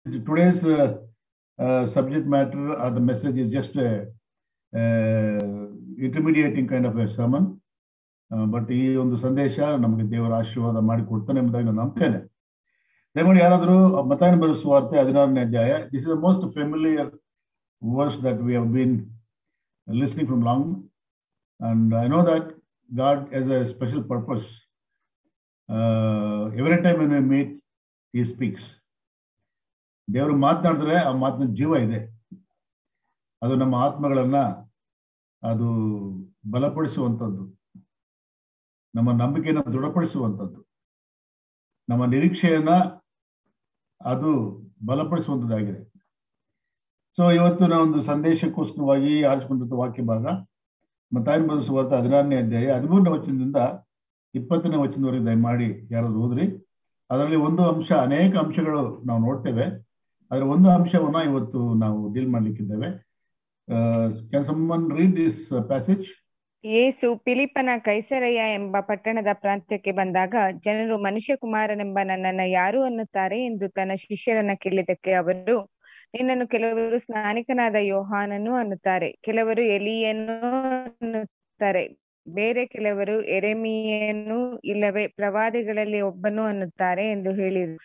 Today's subject matter or the message is just intermediating kind of a sermon. But ಈ ಒಂದು ಸಂದೇಶ ನಮಗೆ ದೇವರ ಆಶೀರ್ವಾದ ಮಾಡಿಕೊಡ್ತಾನೆ ಎಂಬುದಾಗಿ ನಾನು ನಂಬ್ತೇನೆ. ದಯಮಾಡಿ ಯಾರಾದರೂ ಮತ್ತಾಯನ ಬರೆದ ಸುವಾರ್ತೆ 16ನೇ ಅಧ್ಯಾಯ. This is the most familiar verse that we have been listening from long, and I know that God has a special purpose. Every time when we meet he speaks. ದೇವರು ಮಾತನಾಡಿದ್ರೆ ಆ ಮಾತಿನ ಜೀವ ಇದೆ. ಅದು ನಮ್ಮ ಆತ್ಮಗಳನ್ನ ಅದು ಬಲಪಡಿಸುವಂಥದ್ದು, ನಮ್ಮ ನಂಬಿಕೆಯನ್ನು ದೃಢಪಡಿಸುವಂಥದ್ದು, ನಮ್ಮ ನಿರೀಕ್ಷೆಯನ್ನ ಅದು ಬಲಪಡಿಸುವಂಥದ್ದಾಗಿದೆ. ಸೊ ಇವತ್ತು ನಾವು ಒಂದು ಸಂದೇಶಕ್ಕೋಸ್ಕರವಾಗಿ ಆರಿಸಿಕೊಂಡಂಥ ವಾಕ್ಯ ಭಾಗ ಮತ್ತಾಯನ ಬರೆದ ಸುವಾರ್ತೆ 16ನೇ ಅಧ್ಯಾಯ 13ನೇ ವಚನದಿಂದ 20ನೇ ವಚನದವರೆಗೆ ದಯಮಾಡಿ ಯಾರಾದ್ರು ಓದ್ರಿ. ಅದರಲ್ಲಿ ಒಂದು ಅಂಶ, ಅನೇಕ ಅಂಶಗಳು ನಾವು ನೋಡ್ತೇವೆ, ಅದರ ಒಂದು ಅಂಶವನ್ನ ಇವತ್ತು ನಾವು ಡೀಲ್ ಮಾಡ್ಲಿಕ್ಕಿದ್ದೇವೆ. Can someone read this passage? ಯೇಸು ಫಿಲಿಪ್ಪನ ಕೈಸರಯ್ಯ ಎಂಬ ಪಟ್ಟಣದ ಪ್ರಾಂತ್ಯಕ್ಕೆ ಬಂದಾಗ ಜನರು ಮನುಷ್ಯಕುಮಾರನೆಂಬ ನನ್ನನ್ನು ಯಾರು ಅನ್ನುತ್ತಾರೆ ಎಂದು ತನ್ನ ಶಿಷ್ಯರನ್ನ ಕೇಳಿದ್ದಕ್ಕೆ ಅವರು, ನಿನ್ನನ್ನು ಕೆಲವರು ಸ್ನಾನಿಕನಾದ ಯೋಹಾನನು ಅನ್ನುತ್ತಾರೆ, ಕೆಲವರು ಎಲೀಯನು ಅನ್ನುತ್ತಾರೆ, ಬೇರೆ ಕೆಲವರು ಯೆರೆಮೀಯನು ಇಲ್ಲವೇ ಪ್ರವಾದಿಗಳಲ್ಲಿ ಒಬ್ಬನು ಅನ್ನುತ್ತಾರೆ ಎಂದು ಹೇಳಿದರು.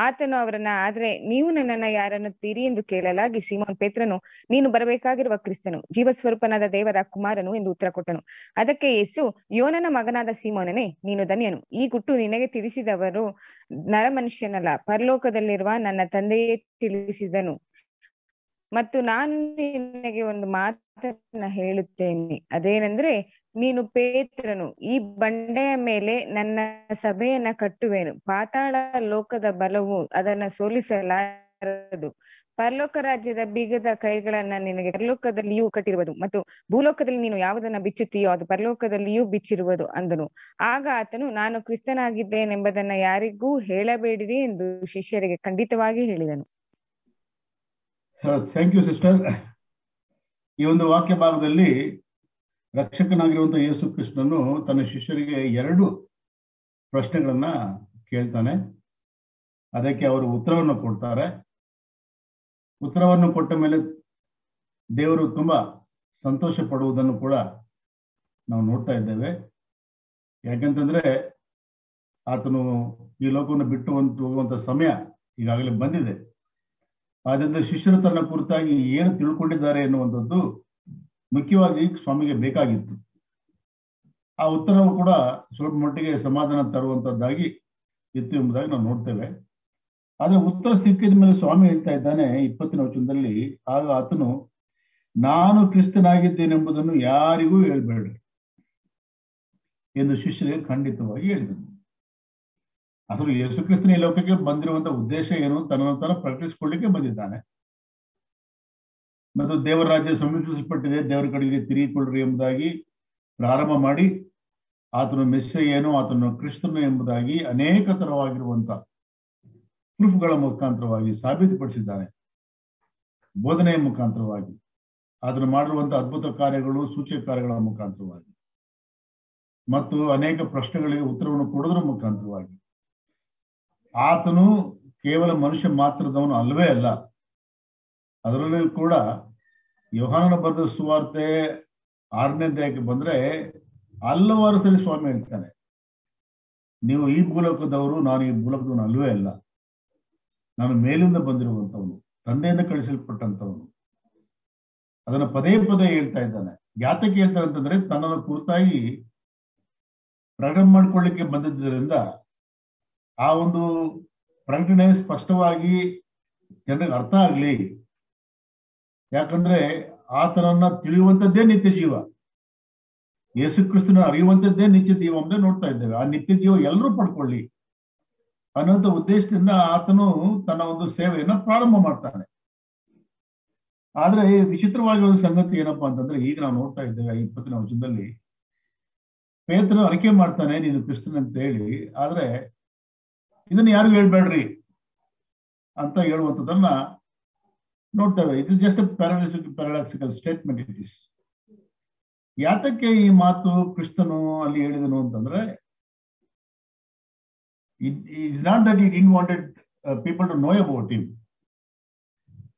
ಆತನು ಅವರನ್ನ, ಆದ್ರೆ ನೀವು ನನ್ನನ್ನ ಯಾರನ್ನುತ್ತೀರಿ ಎಂದು ಕೇಳಲಾಗಿ ಸೀಮೋನ್ ಪೇತ್ರನು, ನೀನು ಬರಬೇಕಾಗಿರುವ ಕ್ರಿಸ್ತನು, ಜೀವಸ್ವರೂಪನಾದ ದೇವರ ಕುಮಾರನು ಎಂದು ಉತ್ತರ ಕೊಟ್ಟನು. ಅದಕ್ಕೆ ಯೇಸು, ಯೋನನ ಮಗನಾದ ಸೀಮೋನನೇ, ನೀನು ಧನ್ಯನು. ಈ ಗುಟ್ಟು ನಿನಗೆ ತಿಳಿಸಿದವರು ನರಮನುಷ್ಯನಲ್ಲ, ಪರಲೋಕದಲ್ಲಿರುವ ನನ್ನ ತಂದೆಯೇ ತಿಳಿಸಿದನು. ಮತ್ತು ನಾನು ನಿನಗೆ ಒಂದು ಮಾತನ್ನ ಹೇಳುತ್ತೇನೆ, ಅದೇನೆಂದ್ರೆ, ನೀನು ಪೇತ್ರನು, ಈ ಬಂಡೆಯ ಮೇಲೆ ನನ್ನ ಸಭೆಯನ್ನ ಕಟ್ಟುವೆನು, ಪಾತಾಳ ಲೋಕದ ಬಲವು ಅದನ್ನ ಸೋಲಿಸಲಾರದು. ಪರಲೋಕ ರಾಜ್ಯದ ಬೀಗದ ಕೈಗಳನ್ನ ನಿನಗೆ ಪರಲೋಕದಲ್ಲಿಯೂ ಕಟ್ಟಿರುವುದು, ಮತ್ತು ಭೂಲೋಕದಲ್ಲಿ ನೀನು ಯಾವುದನ್ನ ಬಿಚ್ಚುತ್ತೀಯೋ ಅದು ಪರಲೋಕದಲ್ಲಿಯೂ ಬಿಚ್ಚಿರುವುದು ಅಂದನು. ಆಗ ಆತನು, ನಾನು ಕ್ರಿಸ್ತನಾಗಿದ್ದೇನೆಂಬುದನ್ನ ಯಾರಿಗೂ ಹೇಳಬೇಡಿರಿ ಎಂದು ಶಿಷ್ಯರಿಗೆ ಖಂಡಿತವಾಗಿ ಹೇಳಿದನು. Thank you sister. ಈ ಒಂದು ವಾಕ್ಯ ಭಾಗದಲ್ಲಿ ರಕ್ಷಕನಾಗಿರುವಂತಹ ಯೇಸು ಕ್ರಿಸ್ತನು ತನ್ನ ಶಿಷ್ಯರಿಗೆ 2 ಪ್ರಶ್ನೆಗಳನ್ನ ಕೇಳ್ತಾನೆ. ಅದಕ್ಕೆ ಅವರು ಉತ್ತರವನ್ನು ಕೊಡ್ತಾರೆ. ಉತ್ತರವನ್ನು ಕೊಟ್ಟ ಮೇಲೆ ದೇವರು ತುಂಬಾ ಸಂತೋಷ ಪಡುವುದನ್ನು ಕೂಡ ನಾವು ನೋಡ್ತಾ ಇದ್ದೇವೆ. ಯಾಕಂತಂದ್ರೆ ಆತನು ಈ ಲೋಕವನ್ನು ಬಿಟ್ಟು ಹೋಗುವಂತ ಸಮಯ ಈಗಾಗಲೇ ಬಂದಿದೆ. ಆದ್ದರಿಂದ ಶಿಷ್ಯರು ತನ್ನ ಕುರಿತಾಗಿ ಏನು ತಿಳ್ಕೊಂಡಿದ್ದಾರೆ ಎನ್ನುವಂಥದ್ದು ಮುಖ್ಯವಾಗಿ ಸ್ವಾಮಿಗೆ ಬೇಕಾಗಿತ್ತು. ಆ ಉತ್ತರವು ಕೂಡ ಸ್ವಲ್ಪ ಮಟ್ಟಿಗೆ ಸಮಾಧಾನ ತರುವಂತದ್ದಾಗಿ ಇತ್ತು ಎಂಬುದಾಗಿ ನಾವು ನೋಡ್ತೇವೆ. ಆದ್ರೆ ಉತ್ತರ ಸಿಕ್ಕಿದ ಮೇಲೆ ಸ್ವಾಮಿ ಹೇಳ್ತಾ ಇದ್ದಾನೆ 20ನೇ ವಚನದಲ್ಲಿ, ಆಗ ಆತನು, ನಾನು ಕ್ರಿಸ್ತನಾಗಿದ್ದೇನೆಂಬುದನ್ನು ಯಾರಿಗೂ ಹೇಳ್ಬೇಡ್ರಿ ಎಂದು ಶಿಷ್ಯರಿಗೆ ಖಂಡಿತವಾಗಿ ಹೇಳಿದನು. ಅಸಲು ಯೇಸು ಕ್ರಿಸ್ತನ ಈ ಲೋಕಕ್ಕೆ ಬಂದಿರುವಂತಹ ಉದ್ದೇಶ ಏನು? ತನ್ನನ್ನು ತಾನು ಪ್ರಕಟಿಸಿಕೊಳ್ಳಿಕ್ಕೆ ಬಂದಿದ್ದಾನೆ. ಮತ್ತು ದೇವರ ರಾಜ್ಯ ಸಮೀಪಿಸಲ್ಪಟ್ಟಿದೆ, ದೇವರ ಕಡೆಗೆ ತಿರುಗಿಕೊಳ್ಳ್ರಿ ಎಂಬುದಾಗಿ ಪ್ರಾರಂಭ ಮಾಡಿ ಆತನು ಮೆಸ್ಸಿಯ ಏನು, ಆತನು ಕ್ರಿಸ್ತನು ಎಂಬುದಾಗಿ ಅನೇಕ ತರವಾಗಿರುವಂತ ಪ್ರೂಫ್ಗಳ ಮುಖಾಂತರವಾಗಿ ಸಾಬೀತುಪಡಿಸಿದ್ದಾನೆ. ಬೋಧನೆಯ ಮುಖಾಂತರವಾಗಿ, ಆತನು ಮಾಡಿರುವಂತಹ ಅದ್ಭುತ ಕಾರ್ಯಗಳು, ಸೂಚಕ ಕಾರ್ಯಗಳ ಮುಖಾಂತರವಾಗಿ, ಮತ್ತು ಅನೇಕ ಪ್ರಶ್ನೆಗಳಿಗೆ ಉತ್ತರವನ್ನು ಕೊಡೋದ್ರ ಮುಖಾಂತರವಾಗಿ. ಆತನು ಕೇವಲ ಮನುಷ್ಯ ಮಾತ್ರದವನು ಅಲ್ಲವೇ ಅಲ್ಲ. ಅದರಲ್ಲೂ ಕೂಡ ಯೋಹಾನನ ಬರೆದ ಸುವಾರ್ತೆ 6ನೇ ಅಧ್ಯಾಯಕ್ಕೆ ಬಂದ್ರೆ ಹಲವಾರು ಸರಿ ಸ್ವಾಮಿ ಹೇಳ್ತಾನೆ, ನೀವು ಈ ಭೂಲೋಕದವರು, ನಾನು ಈ ಭೂಲೋಕದವನು ಅಲ್ಲವೇ ಅಲ್ಲ, ನಾನು ಮೇಲಿಂದ ಬಂದಿರುವಂತವನು, ತಂದೆಯಿಂದ ಕಳಿಸಲ್ಪಟ್ಟಂತವನು. ಅದನ್ನ ಪದೇ ಪದೇ ಹೇಳ್ತಾ ಇದ್ದಾನೆ. ಯಾತಕ್ಕೆ ಹೇಳ್ತಾನೆ ಅಂತಂದ್ರೆ, ತನ್ನನ್ನು ಕುರಿತಾಗಿ ಪ್ರಕಟಣೆ ಮಾಡ್ಕೊಳ್ಳಿಕ್ಕೆ ಬಂದಿದ್ದರಿಂದ ಆ ಒಂದು ಪ್ರಕಟಣೆ ಸ್ಪಷ್ಟವಾಗಿ ಜನರಿಗೆ ಅರ್ಥ ಆಗ್ಲಿ. ಯಾಕಂದ್ರೆ ಆತನನ್ನ ತಿಳಿಯುವಂಥದ್ದೇ ನಿತ್ಯ ಜೀವ, ಯೇಸು ಕ್ರಿಸ್ತನ ಅರಿಯುವಂಥದ್ದೇ ನಿತ್ಯ ಜೀವ ಅಂತ ನೋಡ್ತಾ ಇದ್ದೇವೆ. ಆ ನಿತ್ಯ ಜೀವ ಎಲ್ಲರೂ ಪಡ್ಕೊಳ್ಳಿ ಅನ್ನೋಂಥ ಉದ್ದೇಶದಿಂದ ಆತನು ತನ್ನ ಒಂದು ಸೇವೆಯನ್ನ ಪ್ರಾರಂಭ ಮಾಡ್ತಾನೆ. ಆದ್ರೆ ವಿಚಿತ್ರವಾಗಿರೋ ಸಂಗತಿ ಏನಪ್ಪಾ ಅಂತಂದ್ರೆ, ಈಗ ನಾವು ನೋಡ್ತಾ ಇದ್ದೇವೆ 20ನೇ ವಚನದಲ್ಲಿ ಪೇತ್ರನು ಅರಿಕೆ ಮಾಡ್ತಾನೆ, ನೀನು ಕ್ರಿಸ್ತನ್ ಅಂತ ಹೇಳಿ, ಆದ್ರೆ ಇದನ್ನ ಯಾರಿಗೂ ಹೇಳ್ಬೇಡ್ರಿ ಅಂತ ಹೇಳುವಂಥದ್ದನ್ನ ನೋಡ್ತೇವೆ. It is just paradoxical statement. It is. ಯಾತಕ್ಕೆ ಈ ಮಾತು ಕ್ರಿಸ್ತನು ಅಲ್ಲಿ ಹೇಳಿದನು ಅಂತಂದ್ರೆ, it is not that he didn't wanted people to know about him.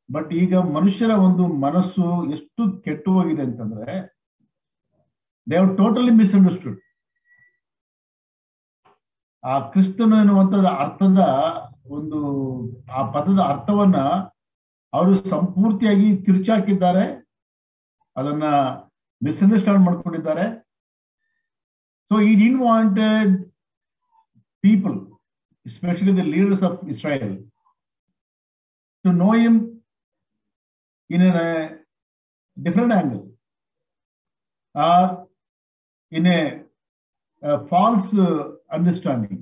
But ಈಗ ಮನುಷ್ಯರ ಒಂದು ಮನಸ್ಸು ಎಷ್ಟು ಕೆಟ್ಟು ಹೋಗಿದೆ ಅಂತಂದ್ರೆ ದೇ ಹ್ಯಾವ್ ಟೋಟಲಿ ಮಿಸ್ಅಂಡರ್ಸ್ಟುಡ್. ಆ ಕ್ರಿಸ್ತನ ಎನ್ನುವಂಥದ್ದು ಅರ್ಥದ ಒಂದು ಆ ಪದದ ಅರ್ಥವನ್ನ ಅವರು ಸಂಪೂರ್ತಿಯಾಗಿ ತಿರುಚಾಕಿದ್ದಾರೆ, ಅದನ್ನ ಮಿಸ್ಅಂಡರ್ಸ್ಟ್ಯಾಂಡ್ ಮಾಡ್ಕೊಂಡಿದ್ದಾರೆ. So he didn't wanted people, especially the leaders of Israel, to know him in a different angle or in a false understanding.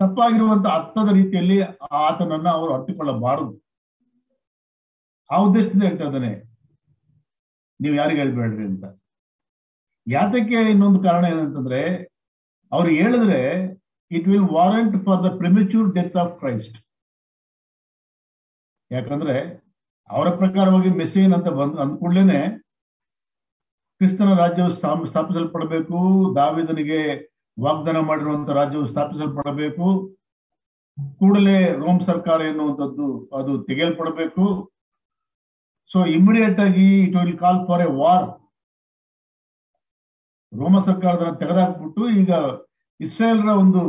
ತಪ್ಪಾಗಿರುವಂತ ಅರ್ಥದ ರೀತಿಯಲ್ಲಿ ಆತನನ್ನ ಅವರು ಅರ್ಥಕೊಳ್ಳಬಾರದು. ಆ ಉದ್ದೇಶದಿಂದ ಹೇಳ್ತಾ ಇದ್ದಾನೆ, ನೀವು ಯಾರಿಗೆ ಹೇಳ್ಬೇಡ್ರಿ ಅಂತ. ಯಾತಕ್ಕೆ ಇನ್ನೊಂದು ಕಾರಣ ಏನಂತಂದ್ರೆ, ಅವ್ರು ಹೇಳಿದ್ರೆ it will warrant for the premature death of Christ. ಯಾಕಂದ್ರೆ ಅವರ ಪ್ರಕಾರವಾಗಿ ಮೆಸ್ಸಿಯನ್ ಅಂತ ಅಂದ್ಕೊಳ್ಳೇನೆ ಕ್ರಿಸ್ತನ ರಾಜ್ಯವು ಸ್ಥಾಪಿಸಲ್ಪಡಬೇಕು, ದಾವೀದನಿಗೆ ವಾಗ್ದಾನ ಮಾಡಿರುವಂತ ರಾಜ್ಯವು ಸ್ಥಾಪಿಸಲ್ಪಡಬೇಕು, ಕೂಡಲೇ ರೋಮ್ ಸರ್ಕಾರ ಎನ್ನುವಂಥದ್ದು ಅದು ತೆಗೆಯಲ್ಪಡಬೇಕು. ಸೊ ಇಮಿಡಿಯೇಟ್ ಆಗಿ it will call for a war. ರೋಮ ಸರ್ಕಾರದನ್ನ ತೆಗೆದಾಕ್ಬಿಟ್ಟು ಈಗ ಇಸ್ರೇಲ್ರ ಒಂದು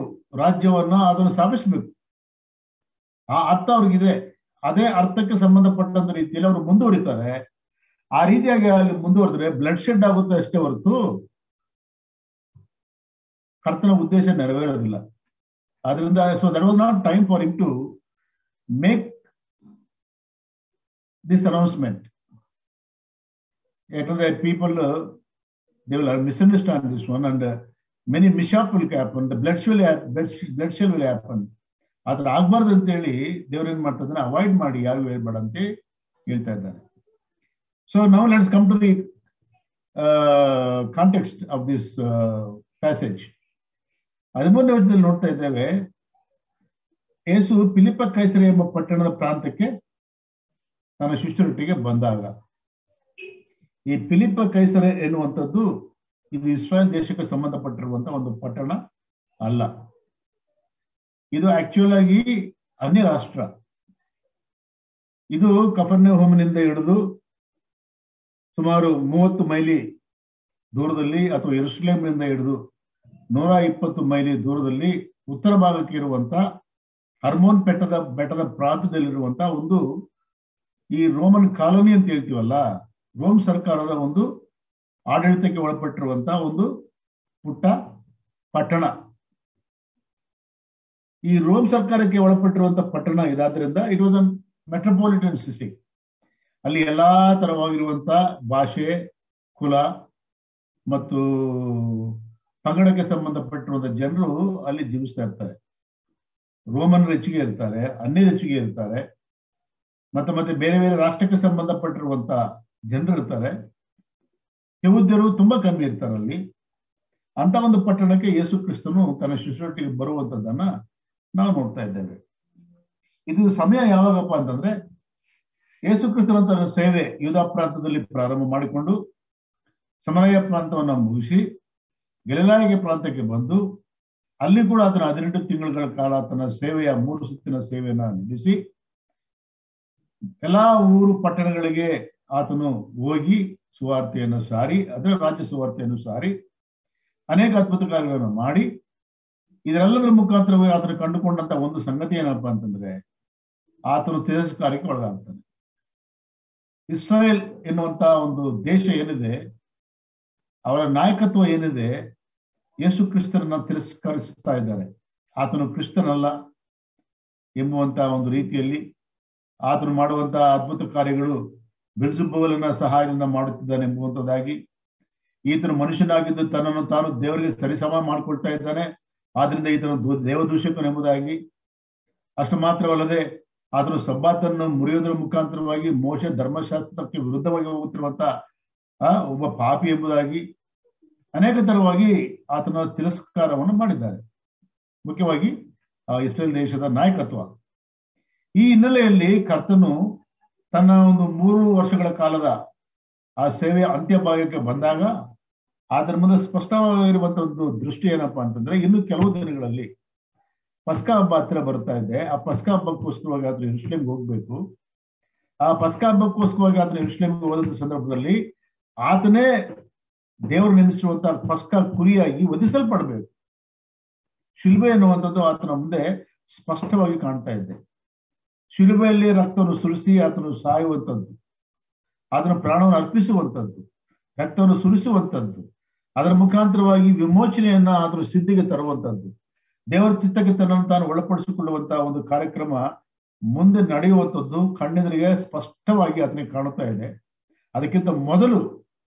ರಾಜ್ಯವನ್ನ ಅದನ್ನು ಸ್ಥಾಪಿಸಬೇಕು. ಆ ಅರ್ಥ ಅವ್ರಿಗಿದೆ. ಅದೇ ಅರ್ಥಕ್ಕೆ ಸಂಬಂಧಪಟ್ಟಂತ ರೀತಿಯಲ್ಲಿ ಅವರು ಮುಂದುವರಿತಾರೆ. ಆ ರೀತಿಯಾಗಿ ಅಲ್ಲಿ ಮುಂದುವರೆದ್ರೆ ಬ್ಲಡ್ ಶೆಡ್ ಆಗುತ್ತೆ ಅಷ್ಟೇ ಹೊರತು ಕರ್ತನ ಉದ್ದೇಶ ನೆರವೇರೋದಿಲ್ಲ. ಆದ್ರಿಂದ so that was not time for him to make this announcement. ಯಾಕಂದ್ರೆ people they will misunderstand this one and many mishap will happen, the bloodshed will happen. ಆದ್ರೆ ಆಗ್ಬಾರ್ದು ಅಂತ ಹೇಳಿ ದೇವ್ರ ಏನ್ ಮಾಡ್ತಾ ಅವಾಯ್ಡ್ ಮಾಡಿ ಯಾರು ಹೇಳ್ಬೇಡ ಅಂತ ಹೇಳ್ತಾ ಇದ್ದಾರೆ. So now let's come to the context of this passage. 13ನೇ ವಚನದಲ್ಲಿ ನೋಡ್ತಾ ಇದ್ದೇವೆ, ಯೇಸು ಫಿಲಿಪ್ಪ ಕೈಸರೆ ಎಂಬ ಪಟ್ಟಣದ ಪ್ರಾಂತಕ್ಕೆ ತನ್ನ ಶಿಷ್ಯರೊಟ್ಟಿಗೆ ಬಂದಾಗ. ಈ ಫಿಲಿಪ್ಪ ಕೈಸರೆ ಎನ್ನುವಂಥದ್ದು ಇದು ಇಸ್ರಾಯೇಲ್ ದೇಶಕ್ಕೆ ಸಂಬಂಧಪಟ್ಟಿರುವಂತಹ ಒಂದು ಪಟ್ಟಣ ಅಲ್ಲ. ಇದು ಆಕ್ಚುಯಲ್ ಆಗಿ ಅನ್ಯ ರಾಷ್ಟ್ರ. ಇದು ಕಫರ್ನಹೂಮಿನಿಂದ ಹಿಡಿದು ಸುಮಾರು 30 ಮೈಲಿ ದೂರದಲ್ಲಿ ಅಥವಾ ಯೆರೂಸಲೇಮಿನಿಂದ ಹಿಡಿದು 120 ಮೈಲಿ ದೂರದಲ್ಲಿ ಉತ್ತರ ಭಾಗಕ್ಕೆ ಇರುವಂತ ಹರ್ಮೋನ್ ಬೆಟ್ಟದ ಪ್ರಾಂತದಲ್ಲಿರುವಂತ ಒಂದು ಈ ರೋಮನ್ ಕಾಲೋನಿ ಅಂತ ಹೇಳ್ತೀವಲ್ಲ, ರೋಮ್ ಸರ್ಕಾರದ ಒಂದು ಆಡಳಿತಕ್ಕೆ ಒಳಪಟ್ಟಿರುವಂತ ಒಂದು ಪುಟ್ಟ ಪಟ್ಟಣ. ಈ ರೋಮ್ ಸರ್ಕಾರಕ್ಕೆ ಒಳಪಟ್ಟಿರುವಂತಹ ಪಟ್ಟಣ ಇದಾದ್ರಿಂದ it was an metropolitan city. ಅಲ್ಲಿ ಎಲ್ಲಾ ತರವಾಗಿರುವಂತ ಭಾಷೆ, ಕುಲ ಮತ್ತು ಪಂಗಡಕ್ಕೆ ಸಂಬಂಧಪಟ್ಟಿರುವಂತ ಜನರು ಅಲ್ಲಿ ಜೀವಿಸ್ತಾ ಇರ್ತಾರೆ. ರೋಮನ್ ಹೆಚ್ಚಿಗೆ ಇರ್ತಾರೆ, ಅನ್ಯ ಹೆಚ್ಚಿಗೆ ಇರ್ತಾರೆ, ಮತ್ತೆ ಬೇರೆ ಬೇರೆ ರಾಷ್ಟ್ರಕ್ಕೆ ಸಂಬಂಧಪಟ್ಟಿರುವಂತ ಜನರು ಇರ್ತಾರೆ. ಯಹೂದ್ಯರು ತುಂಬಾ ಕಮ್ಮಿ ಇರ್ತಾರೆ ಅಲ್ಲಿ. ಅಂತ ಒಂದು ಪಟ್ಟಣಕ್ಕೆ ಯೇಸು ಕ್ರಿಸ್ತನು ತನ್ನ ಶಿಷ್ಯರೊಟ್ಟಿಗೆ ಬರುವಂತದ್ದನ್ನ ನಾವು ನೋಡ್ತಾ ಇದ್ದೇವೆ. ಇದು ಸಮಯ ಯಾವಾಗಪ್ಪ ಅಂತಂದ್ರೆ, ಯೇಸು ಕ್ರಿಸ್ತನ ತನ್ನ ಸೇವೆ ಯೂದಾ ಪ್ರಾಂತದಲ್ಲಿ ಪ್ರಾರಂಭ ಮಾಡಿಕೊಂಡು ಸಮರಯ ಪ್ರಾಂತವನ್ನ ಮುಗಿಸಿ ಗಲಿಲಾಯ ಪ್ರಾಂತಕ್ಕೆ ಬಂದು ಅಲ್ಲಿ ಕೂಡ ಆತನ 18 ತಿಂಗಳ ಕಾಲ ತನ್ನ ಸೇವೆಯ 3 ಸುತ್ತಿನ ಸೇವೆಯನ್ನ ನಡೆಸಿ ಎಲ್ಲಾ ಊರು ಪಟ್ಟಣಗಳಿಗೆ ಆತನು ಹೋಗಿ ಸುವಾರ್ತೆಯನ್ನು ಸಾರಿ, ಅದರ ರಾಜ್ಯ ಸುವಾರ್ತೆಯನ್ನು ಸಾರಿ ಅನೇಕ ಅದ್ಭುತ ಕಾರ್ಯಗಳನ್ನು ಮಾಡಿ ಇದರೆಲ್ಲದರ ಮುಖಾಂತರವಾಗಿ ಆತನು ಕಂಡುಕೊಂಡಂತ ಒಂದು ಸಂಗತಿ ಏನಪ್ಪಾ ಅಂತಂದ್ರೆ, ಆತನು ತಿರಸ್ಕಾರಕ್ಕೆ ಒಳಗಾಗ್ತಾನೆ. ಇಸ್ರಾಯೇಲ್ ಎನ್ನುವಂತ ಒಂದು ದೇಶ ಏನಿದೆ, ಅವರ ನಾಯಕತ್ವ ಏನಿದೆ, ಯೇಸು ಕ್ರಿಸ್ತನನ್ನ ತಿರಸ್ಕರಿಸುತ್ತಾ ಇದ್ದಾರೆ. ಆತನು ಕ್ರಿಸ್ತನಲ್ಲ ಎಂಬುವಂತ ಒಂದು ರೀತಿಯಲ್ಲಿ ಆತನು ಮಾಡುವಂತಹ ಅದ್ಭುತ ಕಾರ್ಯಗಳು ಬೆಲ್ಜೆಬೂಲನ ಸಹಾಯದಿಂದ ಮಾಡುತ್ತಿದ್ದಾನೆ ಎಂಬುವಂಥದ್ದಾಗಿ, ಈತನು ಮನುಷ್ಯನಾಗಿದ್ದು ತನ್ನನ್ನು ತಾನು ದೇವರಿಗೆ ಸರಿಸಮ ಮಾಡಿಕೊಳ್ತಾ ಇದ್ದಾನೆ, ಆದ್ರಿಂದ ಈತನು ದೇವದೂಷಕನು ಎಂಬುದಾಗಿ. ಅಷ್ಟು ಮಾತ್ರವಲ್ಲದೆ ಆತನು ಸಬ್ಬಾತನ್ನು ಮುರಿಯೋದ್ರ ಮುಖಾಂತರವಾಗಿ ಮೋಶೆ ಧರ್ಮಶಾಸ್ತ್ರಕ್ಕೆ ವಿರುದ್ಧವಾಗಿ ಹೋಗುತ್ತಿರುವಂತ ಒಬ್ಬ ಪಾಪಿ ಎಂಬುದಾಗಿ ಅನೇಕ ತರವಾಗಿ ಆತನ ತಿರಸ್ಕಾರವನ್ನು ಮಾಡಿದ್ದಾರೆ, ಮುಖ್ಯವಾಗಿ ಇಸ್ರೇಲ್ ದೇಶದ ನಾಯಕತ್ವ. ಈ ಹಿನ್ನೆಲೆಯಲ್ಲಿ ಕರ್ತನು ತನ್ನ ಒಂದು 3 ವರ್ಷಗಳ ಕಾಲದ ಆ ಸೇವೆಯ ಅಂತ್ಯ ಭಾಗಕ್ಕೆ ಬಂದಾಗ ಅದರ ಮುಂದೆ ಸ್ಪಷ್ಟವಾಗಿರುವಂತ ಒಂದು ದೃಷ್ಟಿ ಏನಪ್ಪಾ ಅಂತಂದ್ರೆ, ಇನ್ನು ಕೆಲವು ದಿನಗಳಲ್ಲಿ ಪಸ್ಕ ಹಬ್ಬ ಹತ್ರ ಬರ್ತಾ ಇದೆ. ಆ ಪಸ್ಕ ಹಬ್ಬಕ್ಕೋಸ್ಕರವಾಗಿ ಆದ್ರೂ ಯೆರೂಸಲೇಮ್ಗೆ ಹೋಗ್ಬೇಕು. ಆ ಪಸ್ಕ ಹಬ್ಬಕ್ಕೋಸ್ಕರವಾಗಿ ಆತನ ಯೆರೂಸಲೇಮಿಗೆ ಹೋದಂತ ಸಂದರ್ಭದಲ್ಲಿ ಆತನೇ ದೇವರು ನೇಮಿಸಿರುವಂತಹ ಪಸ್ಕ ಕುರಿಯಾಗಿ ವಧಿಸಲ್ಪಡಬೇಕು. ಶಿಲುಬೆ ಎನ್ನುವಂಥದ್ದು ಆತನ ಮುಂದೆ ಸ್ಪಷ್ಟವಾಗಿ ಕಾಣ್ತಾ ಇದೆ. ಶಿಲುಬೆಯಲ್ಲಿ ರಕ್ತವನ್ನು ಸುರಿಸಿ ಆತನು ಸಾಯುವಂಥದ್ದು, ಅದರ ಪ್ರಾಣವನ್ನು ಅರ್ಪಿಸುವಂಥದ್ದು, ರಕ್ತವನ್ನು ಸುರಿಸುವಂಥದ್ದು, ಅದರ ಮುಖಾಂತರವಾಗಿ ವಿಮೋಚನೆಯನ್ನ ಆತನ ಸಿದ್ಧಿಗೆ ತರುವಂಥದ್ದು, ದೇವರ ಚಿತ್ತಕ್ಕೆ ತನ್ನನ್ನು ತಾನು ಒಳಪಡಿಸಿಕೊಳ್ಳುವಂತಹ ಒಂದು ಕಾರ್ಯಕ್ರಮ ಮುಂದೆ ನಡೆಯುವಂಥದ್ದು ಕಣ್ಣೆದುರಿಗೆ ಸ್ಪಷ್ಟವಾಗಿ ಆತನಿಗೆ ಕಾಣುತ್ತಾ ಇದೆ. ಅದಕ್ಕಿಂತ ಮೊದಲು